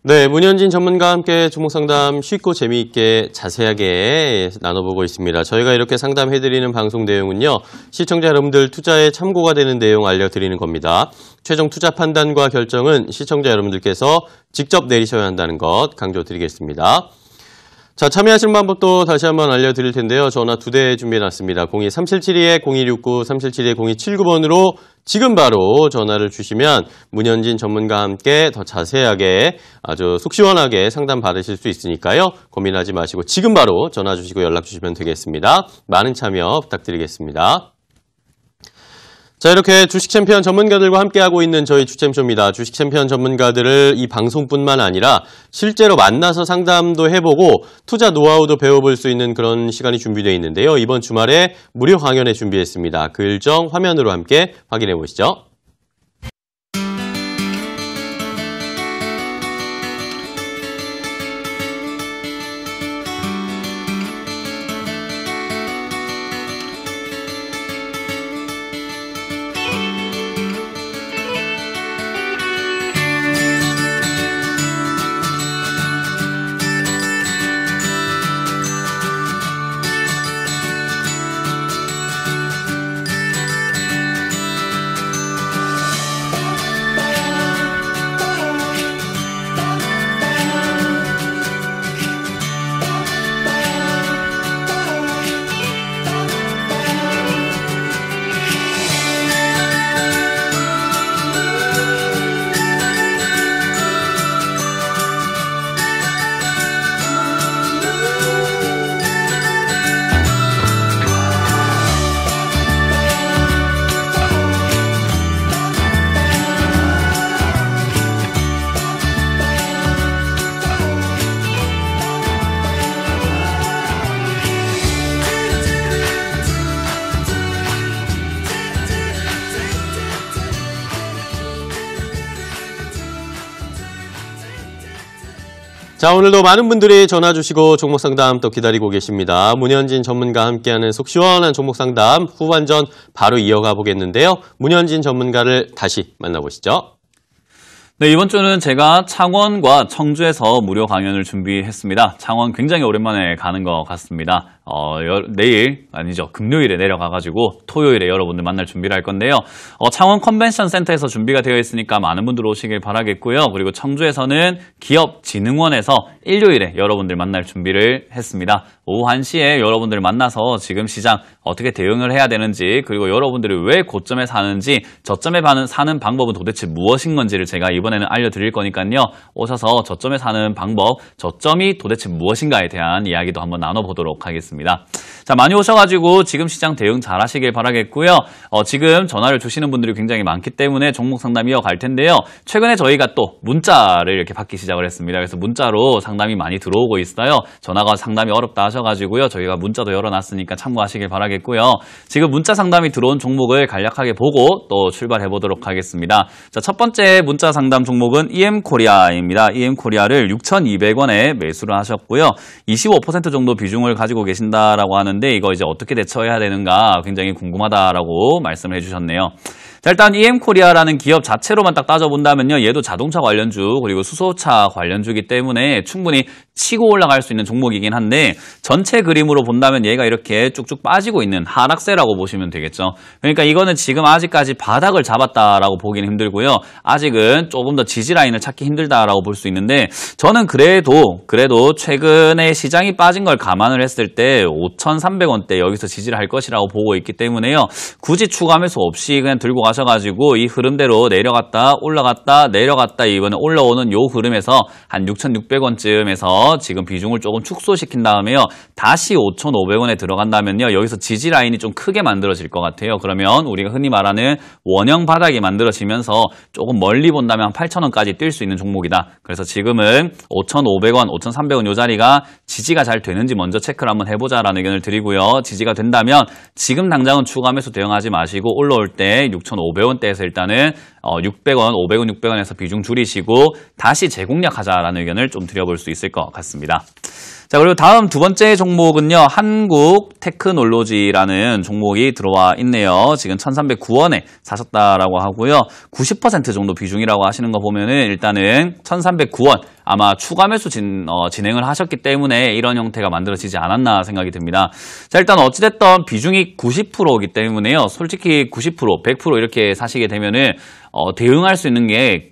네, 문현진 전문가와 함께 종목 상담 쉽고 재미있게 자세하게 나눠보고 있습니다. 저희가 이렇게 상담해드리는 방송 내용은요, 시청자 여러분들 투자에 참고가 되는 내용 알려드리는 겁니다. 최종 투자 판단과 결정은 시청자 여러분들께서 직접 내리셔야 한다는 것 강조드리겠습니다. 자, 참여하시는 방법도 다시 한번 알려드릴 텐데요. 전화 2대 준비해놨습니다. 02372-0269, 377-0279번으로 지금 바로 전화를 주시면 문현진 전문가와 함께 더 자세하게 아주 속 시원하게 상담 받으실 수 있으니까요. 고민하지 마시고 지금 바로 전화 주시고 연락 주시면 되겠습니다. 많은 참여 부탁드리겠습니다. 자, 이렇게 주식 챔피언 전문가들과 함께하고 있는 저희 주챔쇼입니다. 주식 챔피언 전문가들을 이 방송뿐만 아니라 실제로 만나서 상담도 해보고 투자 노하우도 배워볼 수 있는 그런 시간이 준비되어 있는데요. 이번 주말에 무료 강연회 준비했습니다. 그 일정 화면으로 함께 확인해 보시죠. 자, 오늘도 많은 분들이 전화 주시고 종목 상담 또 기다리고 계십니다. 문현진 전문가와 함께하는 속 시원한 종목 상담 후반전 바로 이어가 보겠는데요. 문현진 전문가를 다시 만나보시죠. 네, 이번 주는 제가 창원과 청주에서 무료 강연을 준비했습니다. 창원 굉장히 오랜만에 가는 것 같습니다. 금요일에 내려가가지고 토요일에 여러분들 만날 준비를 할 건데요. 창원 컨벤션 센터에서 준비가 되어 있으니까 많은 분들 오시길 바라겠고요. 그리고 청주에서는 기업진흥원에서 일요일에 여러분들 만날 준비를 했습니다. 오후 1시에 여러분들 만나서 지금 시장 어떻게 대응을 해야 되는지, 그리고 여러분들이 왜 고점에 사는지, 저점에 사는 방법은 도대체 무엇인 건지를 제가 이번에는 알려드릴 거니까요. 오셔서 저점에 사는 방법, 저점이 도대체 무엇인가에 대한 이야기도 한번 나눠보도록 하겠습니다. 자, 많이 오셔가지고 지금 시장 대응 잘 하시길 바라겠고요. 지금 전화를 주시는 분들이 굉장히 많기 때문에 종목 상담 이어갈 텐데요. 최근에 저희가 또 문자를 이렇게 받기 시작을 했습니다. 그래서 문자로 상담이 많이 들어오고 있어요. 전화가 상담이 어렵다 하셔가지고요. 저희가 문자도 열어놨으니까 참고하시길 바라겠고요. 지금 문자 상담이 들어온 종목을 간략하게 보고 또 출발해 보도록 하겠습니다. 자, 첫 번째 문자 상담 종목은 EM코리아입니다. EM코리아를 6,200원에 매수를 하셨고요. 25% 정도 비중을 가지고 계신다라고 하는데 이거 이제 어떻게 대처해야 되는가 굉장히 궁금하다라고 말씀을 해주셨네요. 자, 일단 EM코리아라는 기업 자체로만 딱 따져본다면요. 얘도 자동차 관련주 그리고 수소차 관련주이기 때문에 충분히 치고 올라갈 수 있는 종목이긴 한데 전체 그림으로 본다면 얘가 이렇게 쭉쭉 빠지고 있는 하락세라고 보시면 되겠죠. 그러니까 이거는 지금 아직까지 바닥을 잡았다라고 보기는 힘들고요. 아직은 조금 더 지지 라인을 찾기 힘들다라고 볼 수 있는데 저는 그래도 최근에 시장이 빠진 걸 감안을 했을 때 5,300원대 여기서 지지를 할 것이라고 보고 있기 때문에요. 굳이 추가 매수 없이 그냥 들고 가셔가지고 이 흐름대로 내려갔다 올라갔다 내려갔다 이번에 올라오는 요 흐름에서 한 6,600원쯤에서 지금 비중을 조금 축소시킨 다음에요. 다시 5,500원에 들어간다면요. 여기서 지지 라인이 좀 크게 만들어질 것 같아요. 그러면 우리가 흔히 말하는 원형 바닥이 만들어지면서 조금 멀리 본다면 8,000원까지 뛸 수 있는 종목이다. 그래서 지금은 5,500원, 5,300원 요 자리가 지지가 잘 되는지 먼저 체크를 한번 해보자라는 의견을 드리고요. 지지가 된다면 지금 당장은 추가 매수 대응하지 마시고 올라올 때 6,500원대에서 일단은 600원, 500원, 600원에서 비중 줄이시고 다시 재공략하자라는 의견을 좀 드려볼 수 있을 것 같습니다. 자, 그리고 다음 두 번째 종목은요. 한국테크놀로지라는 종목이 들어와 있네요. 지금 1,309원에 사셨다라고 하고요. 90% 정도 비중이라고 하시는 거 보면은 일단은 1,309원 아마 추가 매수 진행을 하셨기 때문에 이런 형태가 만들어지지 않았나 생각이 듭니다. 자, 일단 어찌됐든 비중이 90%이기 때문에요. 솔직히 90%, 100% 이렇게 사시게 되면은 대응할 수 있는 게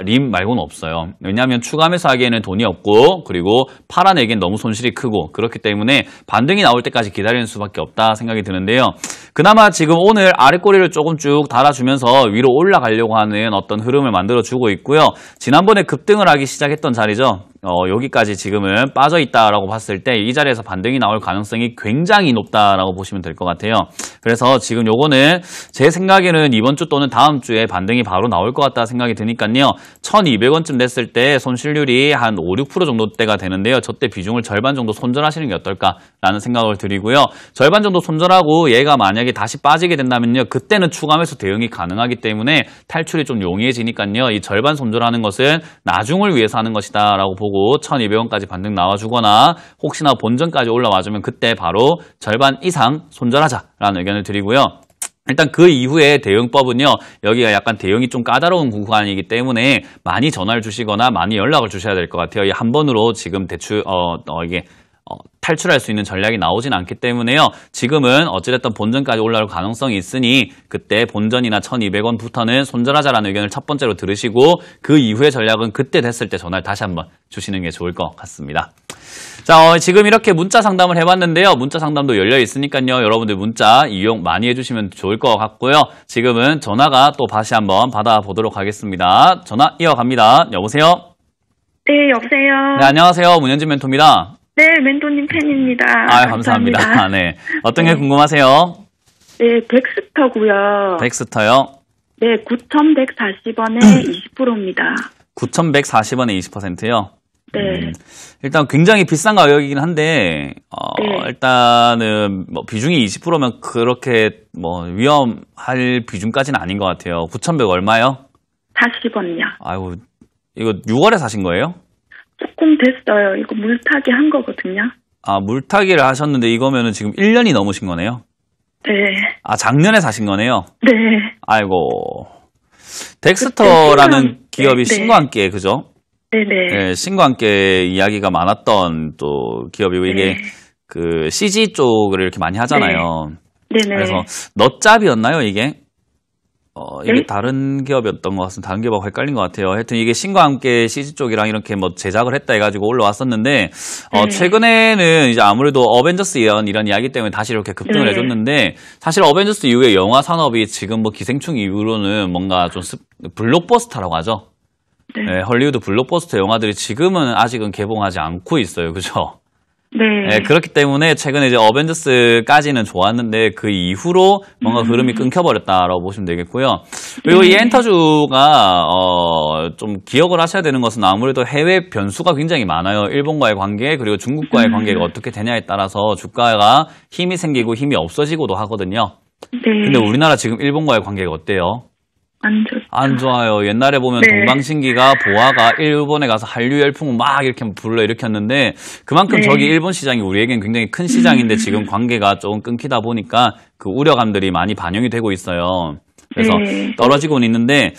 림 말고는 없어요. 왜냐하면 추가 매수하기에는 돈이 없고 그리고 팔아내기엔 너무 손실이 크고 그렇기 때문에 반등이 나올 때까지 기다리는 수밖에 없다 생각이 드는데요. 그나마 지금 오늘 아랫꼬리를 조금 쭉 달아주면서 위로 올라가려고 하는 어떤 흐름을 만들어주고 있고요. 지난번에 급등을 하기 시작했던 자리죠. 여기까지 지금은 빠져있다라고 봤을 때 이 자리에서 반등이 나올 가능성이 굉장히 높다라고 보시면 될 것 같아요. 그래서 지금 요거는 제 생각에는 이번 주 또는 다음 주에 반등이 바로 나올 것 같다 생각이 드니까요. 1,200원쯤 됐을 때 손실률이 한 5, 6% 정도대가 되는데요. 저때 비중을 절반 정도 손절하시는 게 어떨까라는 생각을 드리고요. 절반 정도 손절하고 얘가 만약에 다시 빠지게 된다면요. 그때는 추가 매수 대응이 가능하기 때문에 탈출이 좀 용이해지니까요. 이 절반 손절하는 것은 나중을 위해서 하는 것이다 라고 보고 1,200원까지 반등 나와주거나 혹시나 본전까지 올라와주면 그때 바로 절반 이상 손절하자라는 의견을 드리고요. 일단 그 이후에 대응법은요. 여기가 약간 대응이 좀 까다로운 구간이기 때문에 많이 전화를 주시거나 많이 연락을 주셔야 될 것 같아요. 한 번으로 지금 대출 이게 탈출할 수 있는 전략이 나오진 않기 때문에요. 지금은 어찌됐든 본전까지 올라올 가능성이 있으니 그때 본전이나 1,200원부터는 손절하자라는 의견을 첫 번째로 들으시고 그 이후의 전략은 그때 됐을 때 전화를 다시 한번 주시는 게 좋을 것 같습니다. 자, 지금 이렇게 문자 상담을 해봤는데요. 문자 상담도 열려 있으니까요. 여러분들 문자 이용 많이 해주시면 좋을 것 같고요. 지금은 전화가 또 다시 한번 받아보도록 하겠습니다. 전화 이어갑니다. 여보세요? 네, 여보세요? 네, 안녕하세요. 문현진 멘토입니다. 네, 멘토님 팬입니다. 감사합니다. 네. 어떤 게 궁금하세요? 네, 덱스터고요. 덱스터요? 네, 9,140원에 20%입니다. 9,140원에 20%요? 네. 일단 굉장히 비싼 가격이긴 한데, 네. 일단은 뭐 비중이 20%면 그렇게 뭐 위험할 비중까지는 아닌 것 같아요. 9,100 얼마요? 40원이요. 아이고, 이거 6월에 사신 거예요? 조금 됐어요. 이거 물타기 한 거거든요. 아, 물타기를 하셨는데 이거면은 지금 1년이 넘으신 거네요? 네. 아, 작년에 사신 거네요? 네. 아이고. 덱스터라는 네. 기업이 신과 함께, 그죠? 네네. 네, 신과 함께 이야기가 많았던 또 기업이고, 이게 그 CG 쪽을 이렇게 많이 하잖아요. 네네. 그래서 넛잡이었나요, 이게? 이게 네? 다른 기업이었던 것 같습니다. 다른 기업하고 헷갈린 것 같아요. 하여튼 이게 신과 함께 CG 쪽이랑 이렇게 뭐 제작을 했다 해가지고 올라왔었는데, 최근에는 이제 아무래도 어벤져스 이런 이야기 때문에 다시 이렇게 급등을 해줬는데, 사실 어벤져스 이후에 영화 산업이 지금 뭐 기생충 이후로는 뭔가 좀 블록버스터라고 하죠. 네, 헐리우드 블록버스터 영화들이 지금은 아직은 개봉하지 않고 있어요. 그죠? 네, 그렇기 때문에 최근에 이제 어벤져스까지는 좋았는데 그 이후로 뭔가 흐름이 끊겨버렸다라고 보시면 되겠고요. 그리고 이 엔터주가 좀 기억을 하셔야 되는 것은 아무래도 해외 변수가 굉장히 많아요. 일본과의 관계 그리고 중국과의 관계가 어떻게 되냐에 따라서 주가가 힘이 생기고 힘이 없어지고도 하거든요. 근데 우리나라 지금 일본과의 관계가 어때요? 안 좋죠. 안 좋아요. 옛날에 보면 동방신기가 보아가 일본에 가서 한류 열풍을 막 이렇게 불러일으켰는데 그만큼 저기 일본 시장이 우리에겐 굉장히 큰 시장인데 지금 관계가 조금 끊기다 보니까 그 우려감들이 많이 반영이 되고 있어요. 그래서 떨어지고는 있는데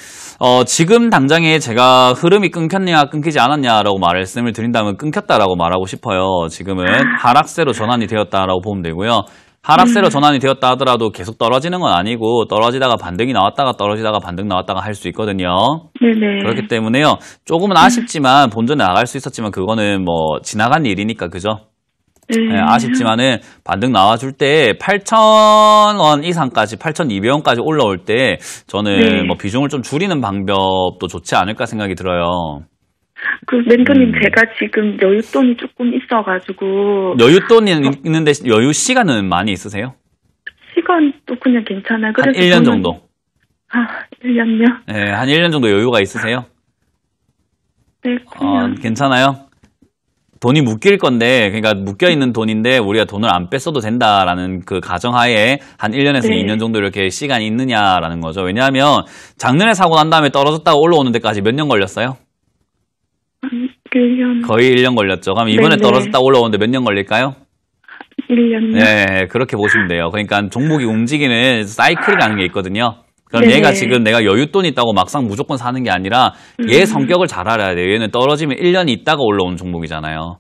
지금 당장에 제가 흐름이 끊겼냐 끊기지 않았냐라고 말씀을 드린다면 끊겼다라고 말하고 싶어요. 지금은 하락세로 전환이 되었다라고 보면 되고요. 하락세로 전환이 되었다 하더라도 계속 떨어지는 건 아니고 떨어지다가 반등이 나왔다가 떨어지다가 반등 나왔다가 할 수 있거든요. 네네. 그렇기 때문에요. 조금은 아쉽지만 본전에 나갈 수 있었지만 그거는 뭐 지나간 일이니까 그죠? 네, 아쉽지만은 반등 나와줄 때 8,000원 이상까지 8,200원까지 올라올 때 저는 뭐 비중을 좀 줄이는 방법도 좋지 않을까 생각이 들어요. 그 멘토님 제가 지금 여윳돈이 조금 있어가지고 여윳돈이 있는데 여유 시간은 많이 있으세요? 시간도 그냥 괜찮아요. 한 1년 정도? 1년요? 네, 한 1년 정도 여유가 있으세요? 네, 그냥 괜찮아요? 돈이 묶일 건데, 그러니까 묶여있는 돈인데, 우리가 돈을 안 뺐어도 된다라는 그 가정하에 한 1년에서 2년 정도 이렇게 시간이 있느냐라는 거죠. 왜냐하면 작년에 사고 난 다음에 떨어졌다가 올라오는 데까지 몇 년 걸렸어요? 1년. 거의 1년 걸렸죠. 그럼 이번에 떨어졌다 올라오는데 몇 년 걸릴까요? 1년요? 네, 그렇게 보시면 돼요. 그러니까 종목이 움직이는 사이클이라는 게 있거든요. 그럼 얘가 지금 내가 여윳돈이 있다고 막상 무조건 사는 게 아니라 얘 성격을 잘 알아야 돼요. 얘는 떨어지면 1년이 있다가 올라오는 종목이잖아요.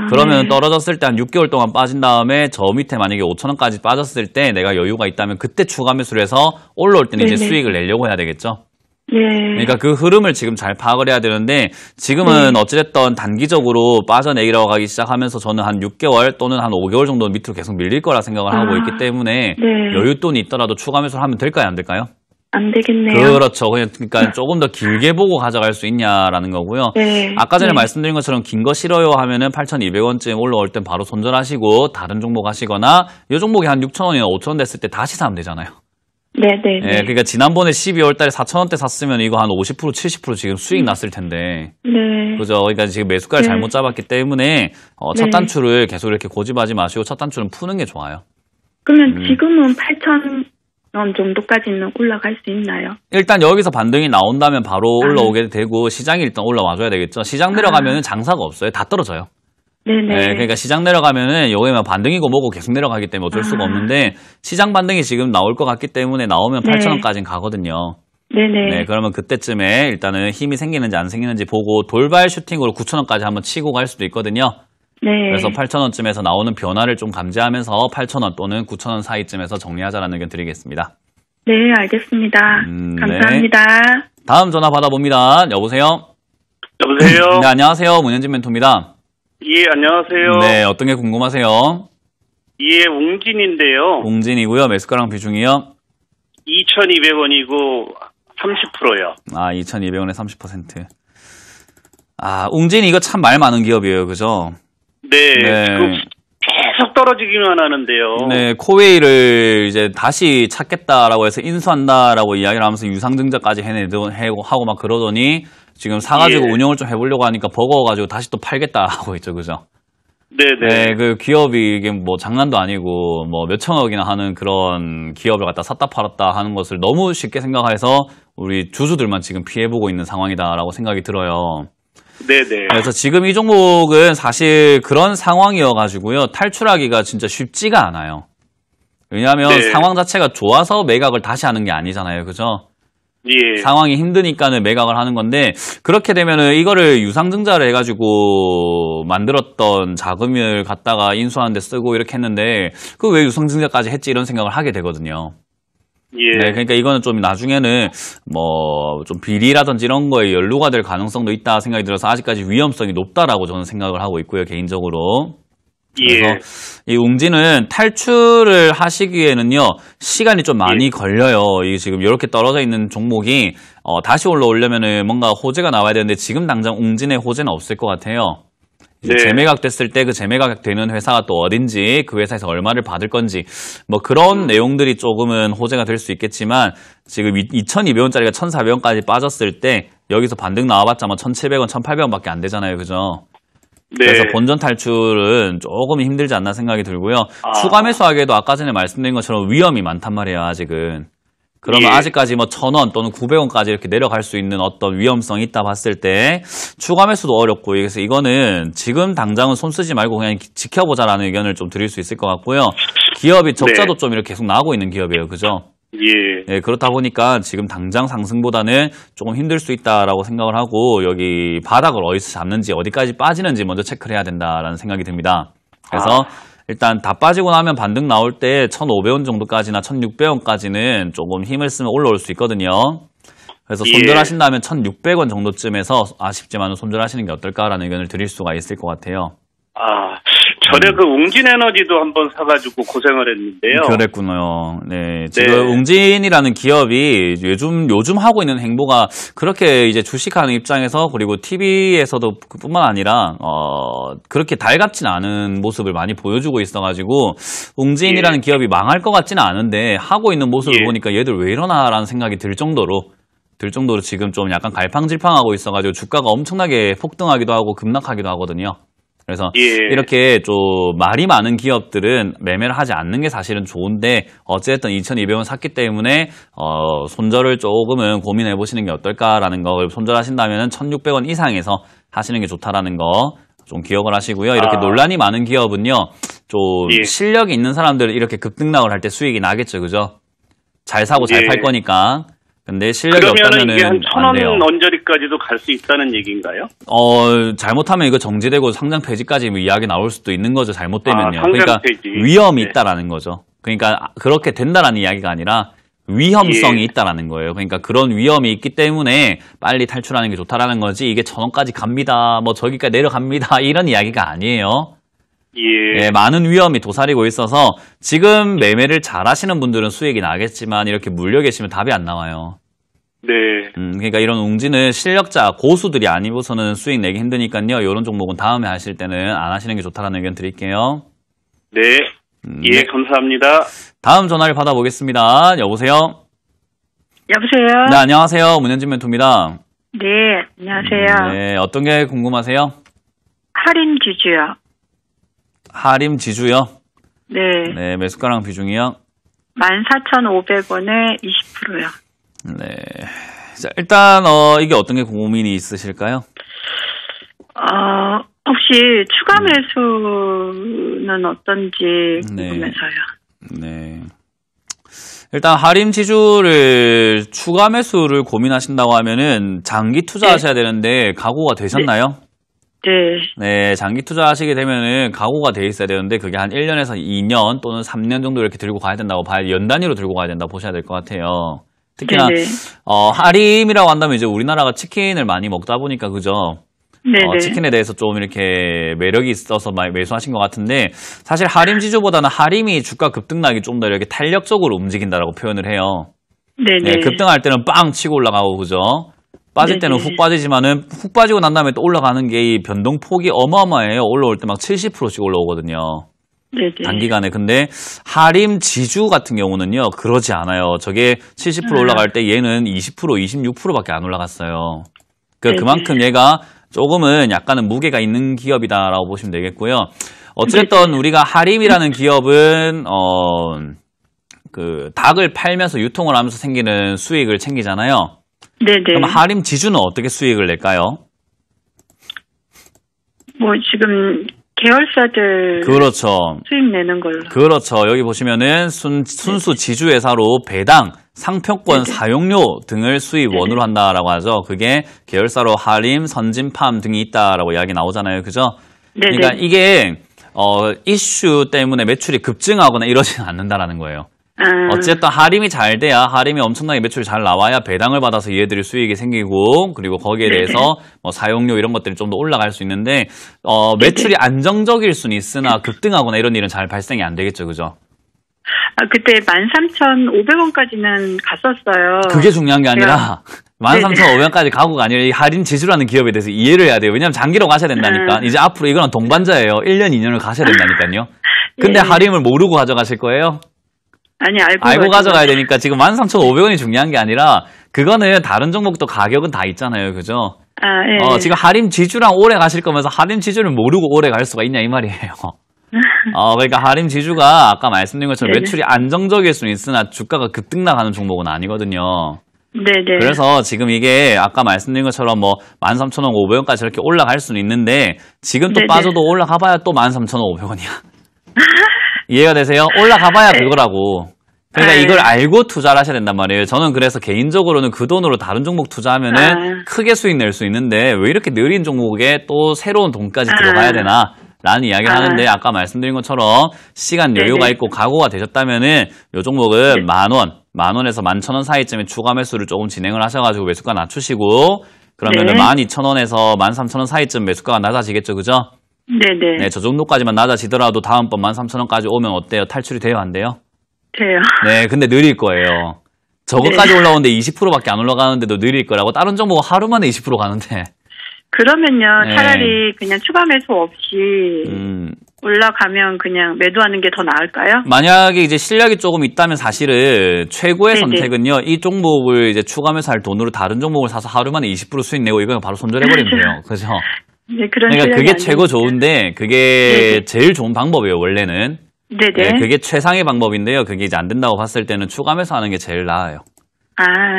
그러면 떨어졌을 때 한 6개월 동안 빠진 다음에 저 밑에 만약에 5,000원까지 빠졌을 때 내가 여유가 있다면 그때 추가 매수를 해서 올라올 때는 이제 수익을 내려고 해야 되겠죠. 그러니까 그 흐름을 지금 잘 파악을 해야 되는데 지금은 어찌됐든 단기적으로 빠져내기라고 하기 시작하면서 저는 한 6개월 또는 한 5개월 정도 밑으로 계속 밀릴 거라 생각을 하고 있기 때문에 여윳돈이 있더라도 추가 매수를 하면 될까요? 안 될까요? 안 되겠네요. 그렇죠. 그러니까 조금 더 길게 보고 가져갈 수 있냐라는 거고요. 아까 전에 말씀드린 것처럼 긴 거 싫어요 하면은 8,200원쯤 올라올 땐 바로 손절하시고 다른 종목 하시거나 이 종목이 한 6,000원이나 5,000원 됐을 때 다시 사면 되잖아요. 네네. 네, 그러니까 지난번에 12월 달에 4,000원대 샀으면 이거 한 50%, 70% 지금 수익 났을 텐데. 그죠. 그러니까 지금 매수가를 잘못 잡았기 때문에 첫 단추를 계속 이렇게 고집하지 마시고 첫 단추는 푸는 게 좋아요. 그러면 지금은 8,000원 정도까지는 올라갈 수 있나요? 일단 여기서 반등이 나온다면 바로 올라오게 되고 시장이 일단 올라와줘야 되겠죠. 시장 내려가면은 장사가 없어요. 다 떨어져요. 네, 그러니까 시장 내려가면은 여기만 반등이고 뭐고 계속 내려가기 때문에 어쩔 수가 없는데 시장 반등이 지금 나올 것 같기 때문에 나오면 8,000원까지는 가거든요. 네, 그러면 그때쯤에 일단은 힘이 생기는지 안 생기는지 보고 돌발 슈팅으로 9,000원까지 한번 치고 갈 수도 있거든요. 그래서 8,000원쯤에서 나오는 변화를 좀 감지하면서 8,000원 또는 9,000원 사이쯤에서 정리하자라는 의견 드리겠습니다. 네, 알겠습니다. 감사합니다. 다음 전화 받아봅니다. 여보세요? 여보세요? 네, 안녕하세요. 문현진 멘토입니다. 예, 안녕하세요. 네, 어떤 게 궁금하세요? 예, 웅진인데요. 웅진이고요. 매수가랑 비중이요? 2,200원이고 30%요. 아, 2,200원에 30%. 아, 웅진이 이거 참 말 많은 기업이에요. 그죠? 네. 계속 떨어지기만 하는데요. 네, 코웨이를 이제 다시 찾겠다라고 해서 인수한다라고 이야기를 하면서 유상증자까지 하고 막 그러더니 지금 사가지고 운영을 좀 해보려고 하니까 버거워가지고 다시 또 팔겠다 하고 있죠. 그죠? 네네. 네, 그 기업이 이게 뭐 장난도 아니고 뭐 몇천억이나 하는 그런 기업을 갖다 샀다 팔았다 하는 것을 너무 쉽게 생각해서 우리 주주들만 지금 피해보고 있는 상황이다라고 생각이 들어요. 네네. 그래서 지금 이 종목은 사실 그런 상황이어가지고요. 탈출하기가 진짜 쉽지가 않아요. 왜냐하면 네. 상황 자체가 좋아서 매각을 다시 하는 게 아니잖아요. 그죠? 예. 상황이 힘드니까는 매각을 하는 건데, 그렇게 되면은 이거를 유상증자를 해가지고 만들었던 자금을 갖다가 인수하는 데 쓰고 이렇게 했는데, 그 왜 유상증자까지 했지 이런 생각을 하게 되거든요. 예. 네, 그러니까 이거는 좀 나중에는 뭐 좀 비리라든지 이런 거에 연루가 될 가능성도 있다 생각이 들어서 아직까지 위험성이 높다라고 저는 생각을 하고 있고요, 개인적으로. 예. 그래서 이 웅진은 탈출을 하시기에는요, 시간이 좀 많이 걸려요. 이게 지금 이렇게 떨어져 있는 종목이 다시 올라오려면은 뭔가 호재가 나와야 되는데 지금 당장 웅진의 호재는 없을 것 같아요. 이제 네. 재매각 됐을 때 그 재매각 되는 회사가 또 어딘지, 그 회사에서 얼마를 받을 건지, 뭐 그런 내용들이 조금은 호재가 될 수 있겠지만, 지금 2,200원짜리가 1,400원까지 빠졌을 때 여기서 반등 나와봤자 뭐 1,700원, 1,800원밖에 안 되잖아요. 그죠? 네. 그래서 본전 탈출은 조금 힘들지 않나 생각이 들고요. 추가 매수하기에도 아까 전에 말씀드린 것처럼 위험이 많단 말이에요, 아직은. 그러면 예. 아직까지 뭐 1,000원 또는 900원까지 이렇게 내려갈 수 있는 어떤 위험성이 있다 봤을 때 추가 매수도 어렵고, 그래서 이거는 지금 당장은 손 쓰지 말고 그냥 지켜보자라는 의견을 좀 드릴 수 있을 것 같고요. 기업이 적자도 좀 이렇게 계속 나오고 있는 기업이에요. 그죠? 예. 네, 그렇다 보니까 지금 당장 상승보다는 조금 힘들 수 있다라고 생각을 하고, 여기 바닥을 어디서 잡는지 어디까지 빠지는지 먼저 체크를 해야 된다라는 생각이 듭니다. 그래서 일단 다 빠지고 나면 반등 나올 때 1,500원 정도까지나 1,600원까지는 조금 힘을 쓰면 올라올 수 있거든요. 그래서 손절하신다면 1,600원 정도쯤에서 아쉽지만 손절하시는 게 어떨까라는 의견을 드릴 수가 있을 것 같아요. 전에 그 웅진에너지도 한번 사가지고 고생을 했는데요. 그랬군요. 네. 지금 웅진이라는 기업이 요즘 하고 있는 행보가 그렇게 이제 주식하는 입장에서, 그리고 TV에서도 뿐만 아니라, 그렇게 달갑진 않은 모습을 많이 보여주고 있어가지고, 웅진이라는 기업이 망할 것 같지는 않은데, 하고 있는 모습을 보니까 얘들 왜 이러나라는 생각이 들 정도로 지금 좀 약간 갈팡질팡하고 있어가지고 주가가 엄청나게 폭등하기도 하고 급락하기도 하거든요. 그래서 이렇게 좀 말이 많은 기업들은 매매를 하지 않는 게 사실은 좋은데, 어쨌든 2,200원 샀기 때문에 손절을 조금은 고민해 보시는 게 어떨까라는 거, 손절하신다면 1,600원 이상에서 하시는 게 좋다라는 거 좀 기억을 하시고요. 이렇게 논란이 많은 기업은요, 좀 실력이 있는 사람들은 이렇게 급등락을 할 때 수익이 나겠죠, 그죠? 잘 사고 잘 팔 거니까. 근데 실력이 없다면은 이게 한 안 돼요. 1,000원 언저리까지도 갈 수 있다는 얘기인가요? 잘못하면 이거 정지되고 상장 폐지까지 이야기 나올 수도 있는 거죠. 잘못되면요. 그러니까 폐지. 위험이 있다라는 거죠. 그러니까 그렇게 된다라는 이야기가 아니라 위험성이 있다라는 거예요. 그러니까 그런 위험이 있기 때문에 빨리 탈출하는 게 좋다라는 거지, 이게 1,000원까지 갑니다, 뭐 저기까지 내려갑니다, 이런 이야기가 아니에요. 예, 많은 위험이 도사리고 있어서 지금 매매를 잘 하시는 분들은 수익이 나겠지만, 이렇게 물려 계시면 답이 안 나와요. 네. 그러니까 이런 웅진은 실력자, 고수들이 아니고서는 수익 내기 힘드니까요. 이런 종목은 다음에 하실 때는 안 하시는 게 좋다는 의견 드릴게요. 네. 예, 감사합니다. 다음 전화를 받아보겠습니다. 여보세요? 여보세요? 네, 안녕하세요. 문현진 멘토입니다. 네, 안녕하세요. 네, 어떤 게 궁금하세요? 할인 지주요. 하림 지주요? 네. 네, 매수가랑 비중이요? 14,500원에 20%요. 네. 자, 일단, 이게 어떤 게 고민이 있으실까요? 혹시 추가 매수는 어떤지 궁금해서요. 네. 일단 하림 지주를 추가 매수를 고민하신다고 하면은 장기 투자하셔야 되는데 각오가 되셨나요? 네, 장기 투자하시게 되면은 각오가 돼 있어야 되는데, 그게 한 1년에서 2년 또는 3년 정도 이렇게 들고 가야 된다고 봐야, 연 단위로 들고 가야 된다고 보셔야 될 것 같아요. 특히나 하림이라고 한다면 이제 우리나라가 치킨을 많이 먹다 보니까, 그죠? 치킨에 대해서 좀 이렇게 매력이 있어서 많이 매수하신 것 같은데, 사실 하림 지주보다는 하림이 주가 급등락이 좀 더 이렇게 탄력적으로 움직인다라고 표현을 해요. 네, 급등할 때는 빵 치고 올라가고, 그죠? 빠질 때는 훅 빠지지만은, 훅 빠지고 난 다음에 또 올라가는 게 이 변동폭이 어마어마해요. 올라올 때 막 70%씩 올라오거든요. 단기간에. 근데 하림 지주 같은 경우는요, 그러지 않아요. 저게 70% 올라갈 때 얘는 20%, 26%밖에 안 올라갔어요. 그만큼 얘가 조금은 약간은 무게가 있는 기업이다라고 보시면 되겠고요. 어쨌든 우리가 하림이라는 기업은 그 닭을 팔면서 유통을 하면서 생기는 수익을 챙기잖아요. 그럼 하림 지주는 어떻게 수익을 낼까요? 뭐 지금 계열사들 그렇죠. 수익 내는 걸로. 그렇죠. 여기 보시면은 순수 지주회사로 배당, 상표권, 사용료 등을 수입 원으로 한다라고 하죠. 그게 계열사로 하림, 선진팜 등이 있다라고 이야기 나오잖아요. 그죠? 네네. 그러니까 이게 이슈 때문에 매출이 급증하거나 이러지는 않는다라는 거예요. 어쨌든 하림이 잘 돼야 하림이 엄청나게 매출이 잘 나와야 배당을 받아서 얘들이 수익이 생기고 그리고 거기에 대해서 뭐 사용료 이런 것들이 좀 더 올라갈 수 있는데 매출이 안정적일 수는 있으나 급등하거나 이런 일은 잘 발생이 안 되겠죠. 그죠? 그때 13,500원까지는 갔었어요. 그게 중요한 게 아니라 13,500원까지 가고가 아니라 이 할인 지수라는 기업에 대해서 이해를 해야 돼요. 왜냐하면 장기로 가셔야 된다니까. 이제 앞으로 이거는 동반자예요. 1년, 2년을 가셔야 된다니까요. 근데 할인을 모르고 가져가실 거예요? 아니, 알고 가져가야 되니까 지금 13,500원이 중요한 게 아니라 그거는 다른 종목도 가격은 다 있잖아요. 그죠? 예. 지금 할인 지주랑 오래 가실 거면서 할인 지주를 모르고 오래 갈 수가 있냐 이 말이에요. 그러니까 할인 지주가 아까 말씀드린 것처럼 매출이 안정적일 수는 있으나 주가가 급등 나가는 종목은 아니거든요. 네네. 그래서 지금 이게 아까 말씀드린 것처럼 뭐 13,000원, 500원까지 이렇게 올라갈 수는 있는데 지금 또 빠져도 올라가 봐야 또 13,500원이야. 이해가 되세요? 올라가 봐야 그거라고. 그러니까 이걸 알고 투자를 하셔야 된단 말이에요. 저는 그래서 개인적으로는 그 돈으로 다른 종목 투자하면은 크게 수익 낼 수 있는데 왜 이렇게 느린 종목에 또 새로운 돈까지 들어가야 되나? 라는 이야기를 하는데 아까 말씀드린 것처럼 시간 여유가 있고 각오가 되셨다면은 요 종목은 10,000원에서 11,000원 사이쯤에 추가 매수를 조금 진행을 하셔가지고 매수가 낮추시고 그러면은 12,000원에서 13,000원 사이쯤 매수가가 낮아지겠죠. 그죠? 네네. 네, 저 정도까지만 낮아지더라도 다음번 13,000원까지 오면 어때요? 탈출이 돼요? 안 돼요? 돼요. 네, 근데 느릴 거예요. 저거까지 올라오는데 20%밖에 안 올라가는데도 느릴 거라고. 다른 종목은 하루 만에 20% 가는데. 그러면요, 차라리 그냥 추가 매수 없이 올라가면 그냥 매도하는 게 더 나을까요? 만약에 이제 실력이 조금 있다면 사실은 최고의 선택은요, 이 종목을 이제 추가 매수할 돈으로 다른 종목을 사서 하루 만에 20% 수익 내고 이거 바로 손절해버리면 돼요. 그죠? 네, 그런 그러니까 그게 최고 좋은데, 그게 제일 좋은 방법이에요, 원래는. 네네. 네, 그게 최상의 방법인데요. 그게 이제 안 된다고 봤을 때는 추가 매수하는 게 제일 나아요.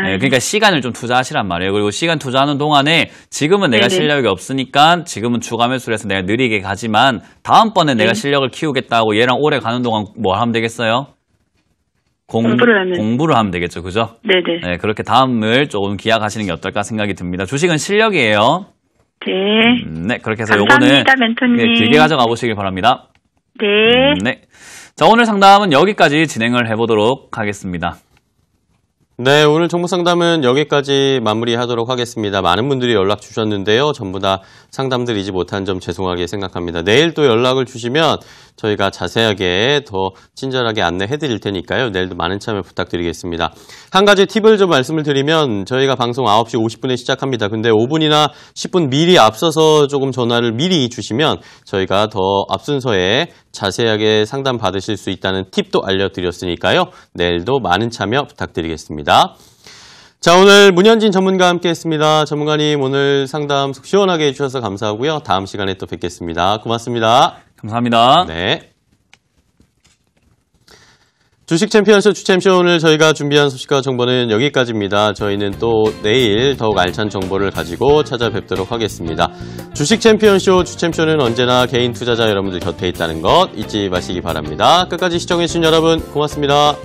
네, 그러니까 시간을 좀 투자하시란 말이에요. 그리고 시간 투자하는 동안에 지금은 내가 실력이 없으니까 지금은 추가 매수를 해서 내가 느리게 가지만 다음번에 내가 실력을 키우겠다고 얘랑 오래 가는 동안 뭘 하면 되겠어요? 공부를 하면 되겠죠. 그죠? 네네. 네, 그렇게 다음을 조금 기약하시는 게 어떨까 생각이 듭니다. 주식은 실력이에요. 네. 네, 그렇게 해서 감사합니다, 요거는 멘토님. 네, 길게 가져가 보시길 바랍니다. 네. 네. 자, 오늘 상담은 여기까지 진행을 해보도록 하겠습니다. 네, 오늘 정보 상담은 여기까지 마무리하도록 하겠습니다. 많은 분들이 연락 주셨는데요. 전부 다 상담드리지 못한 점 죄송하게 생각합니다. 내일 또 연락을 주시면 저희가 자세하게 더 친절하게 안내해드릴 테니까요. 내일도 많은 참여 부탁드리겠습니다. 한 가지 팁을 좀 말씀을 드리면 저희가 방송 9시 50분에 시작합니다. 근데 5분이나 10분 미리 앞서서 조금 전화를 미리 주시면 저희가 더 앞순서에 자세하게 상담 받으실 수 있다는 팁도 알려드렸으니까요. 내일도 많은 참여 부탁드리겠습니다. 자, 오늘 문현진 전문가와 함께했습니다. 전문가님 오늘 상담 속 시원하게 해주셔서 감사하고요. 다음 시간에 또 뵙겠습니다. 고맙습니다. 감사합니다. 네. 주식 챔피언쇼 주챔쇼 오늘 저희가 준비한 소식과 정보는 여기까지입니다. 저희는 또 내일 더욱 알찬 정보를 가지고 찾아뵙도록 하겠습니다. 주식 챔피언쇼 주챔쇼는 언제나 개인 투자자 여러분들 곁에 있다는 것 잊지 마시기 바랍니다. 끝까지 시청해주신 여러분 고맙습니다.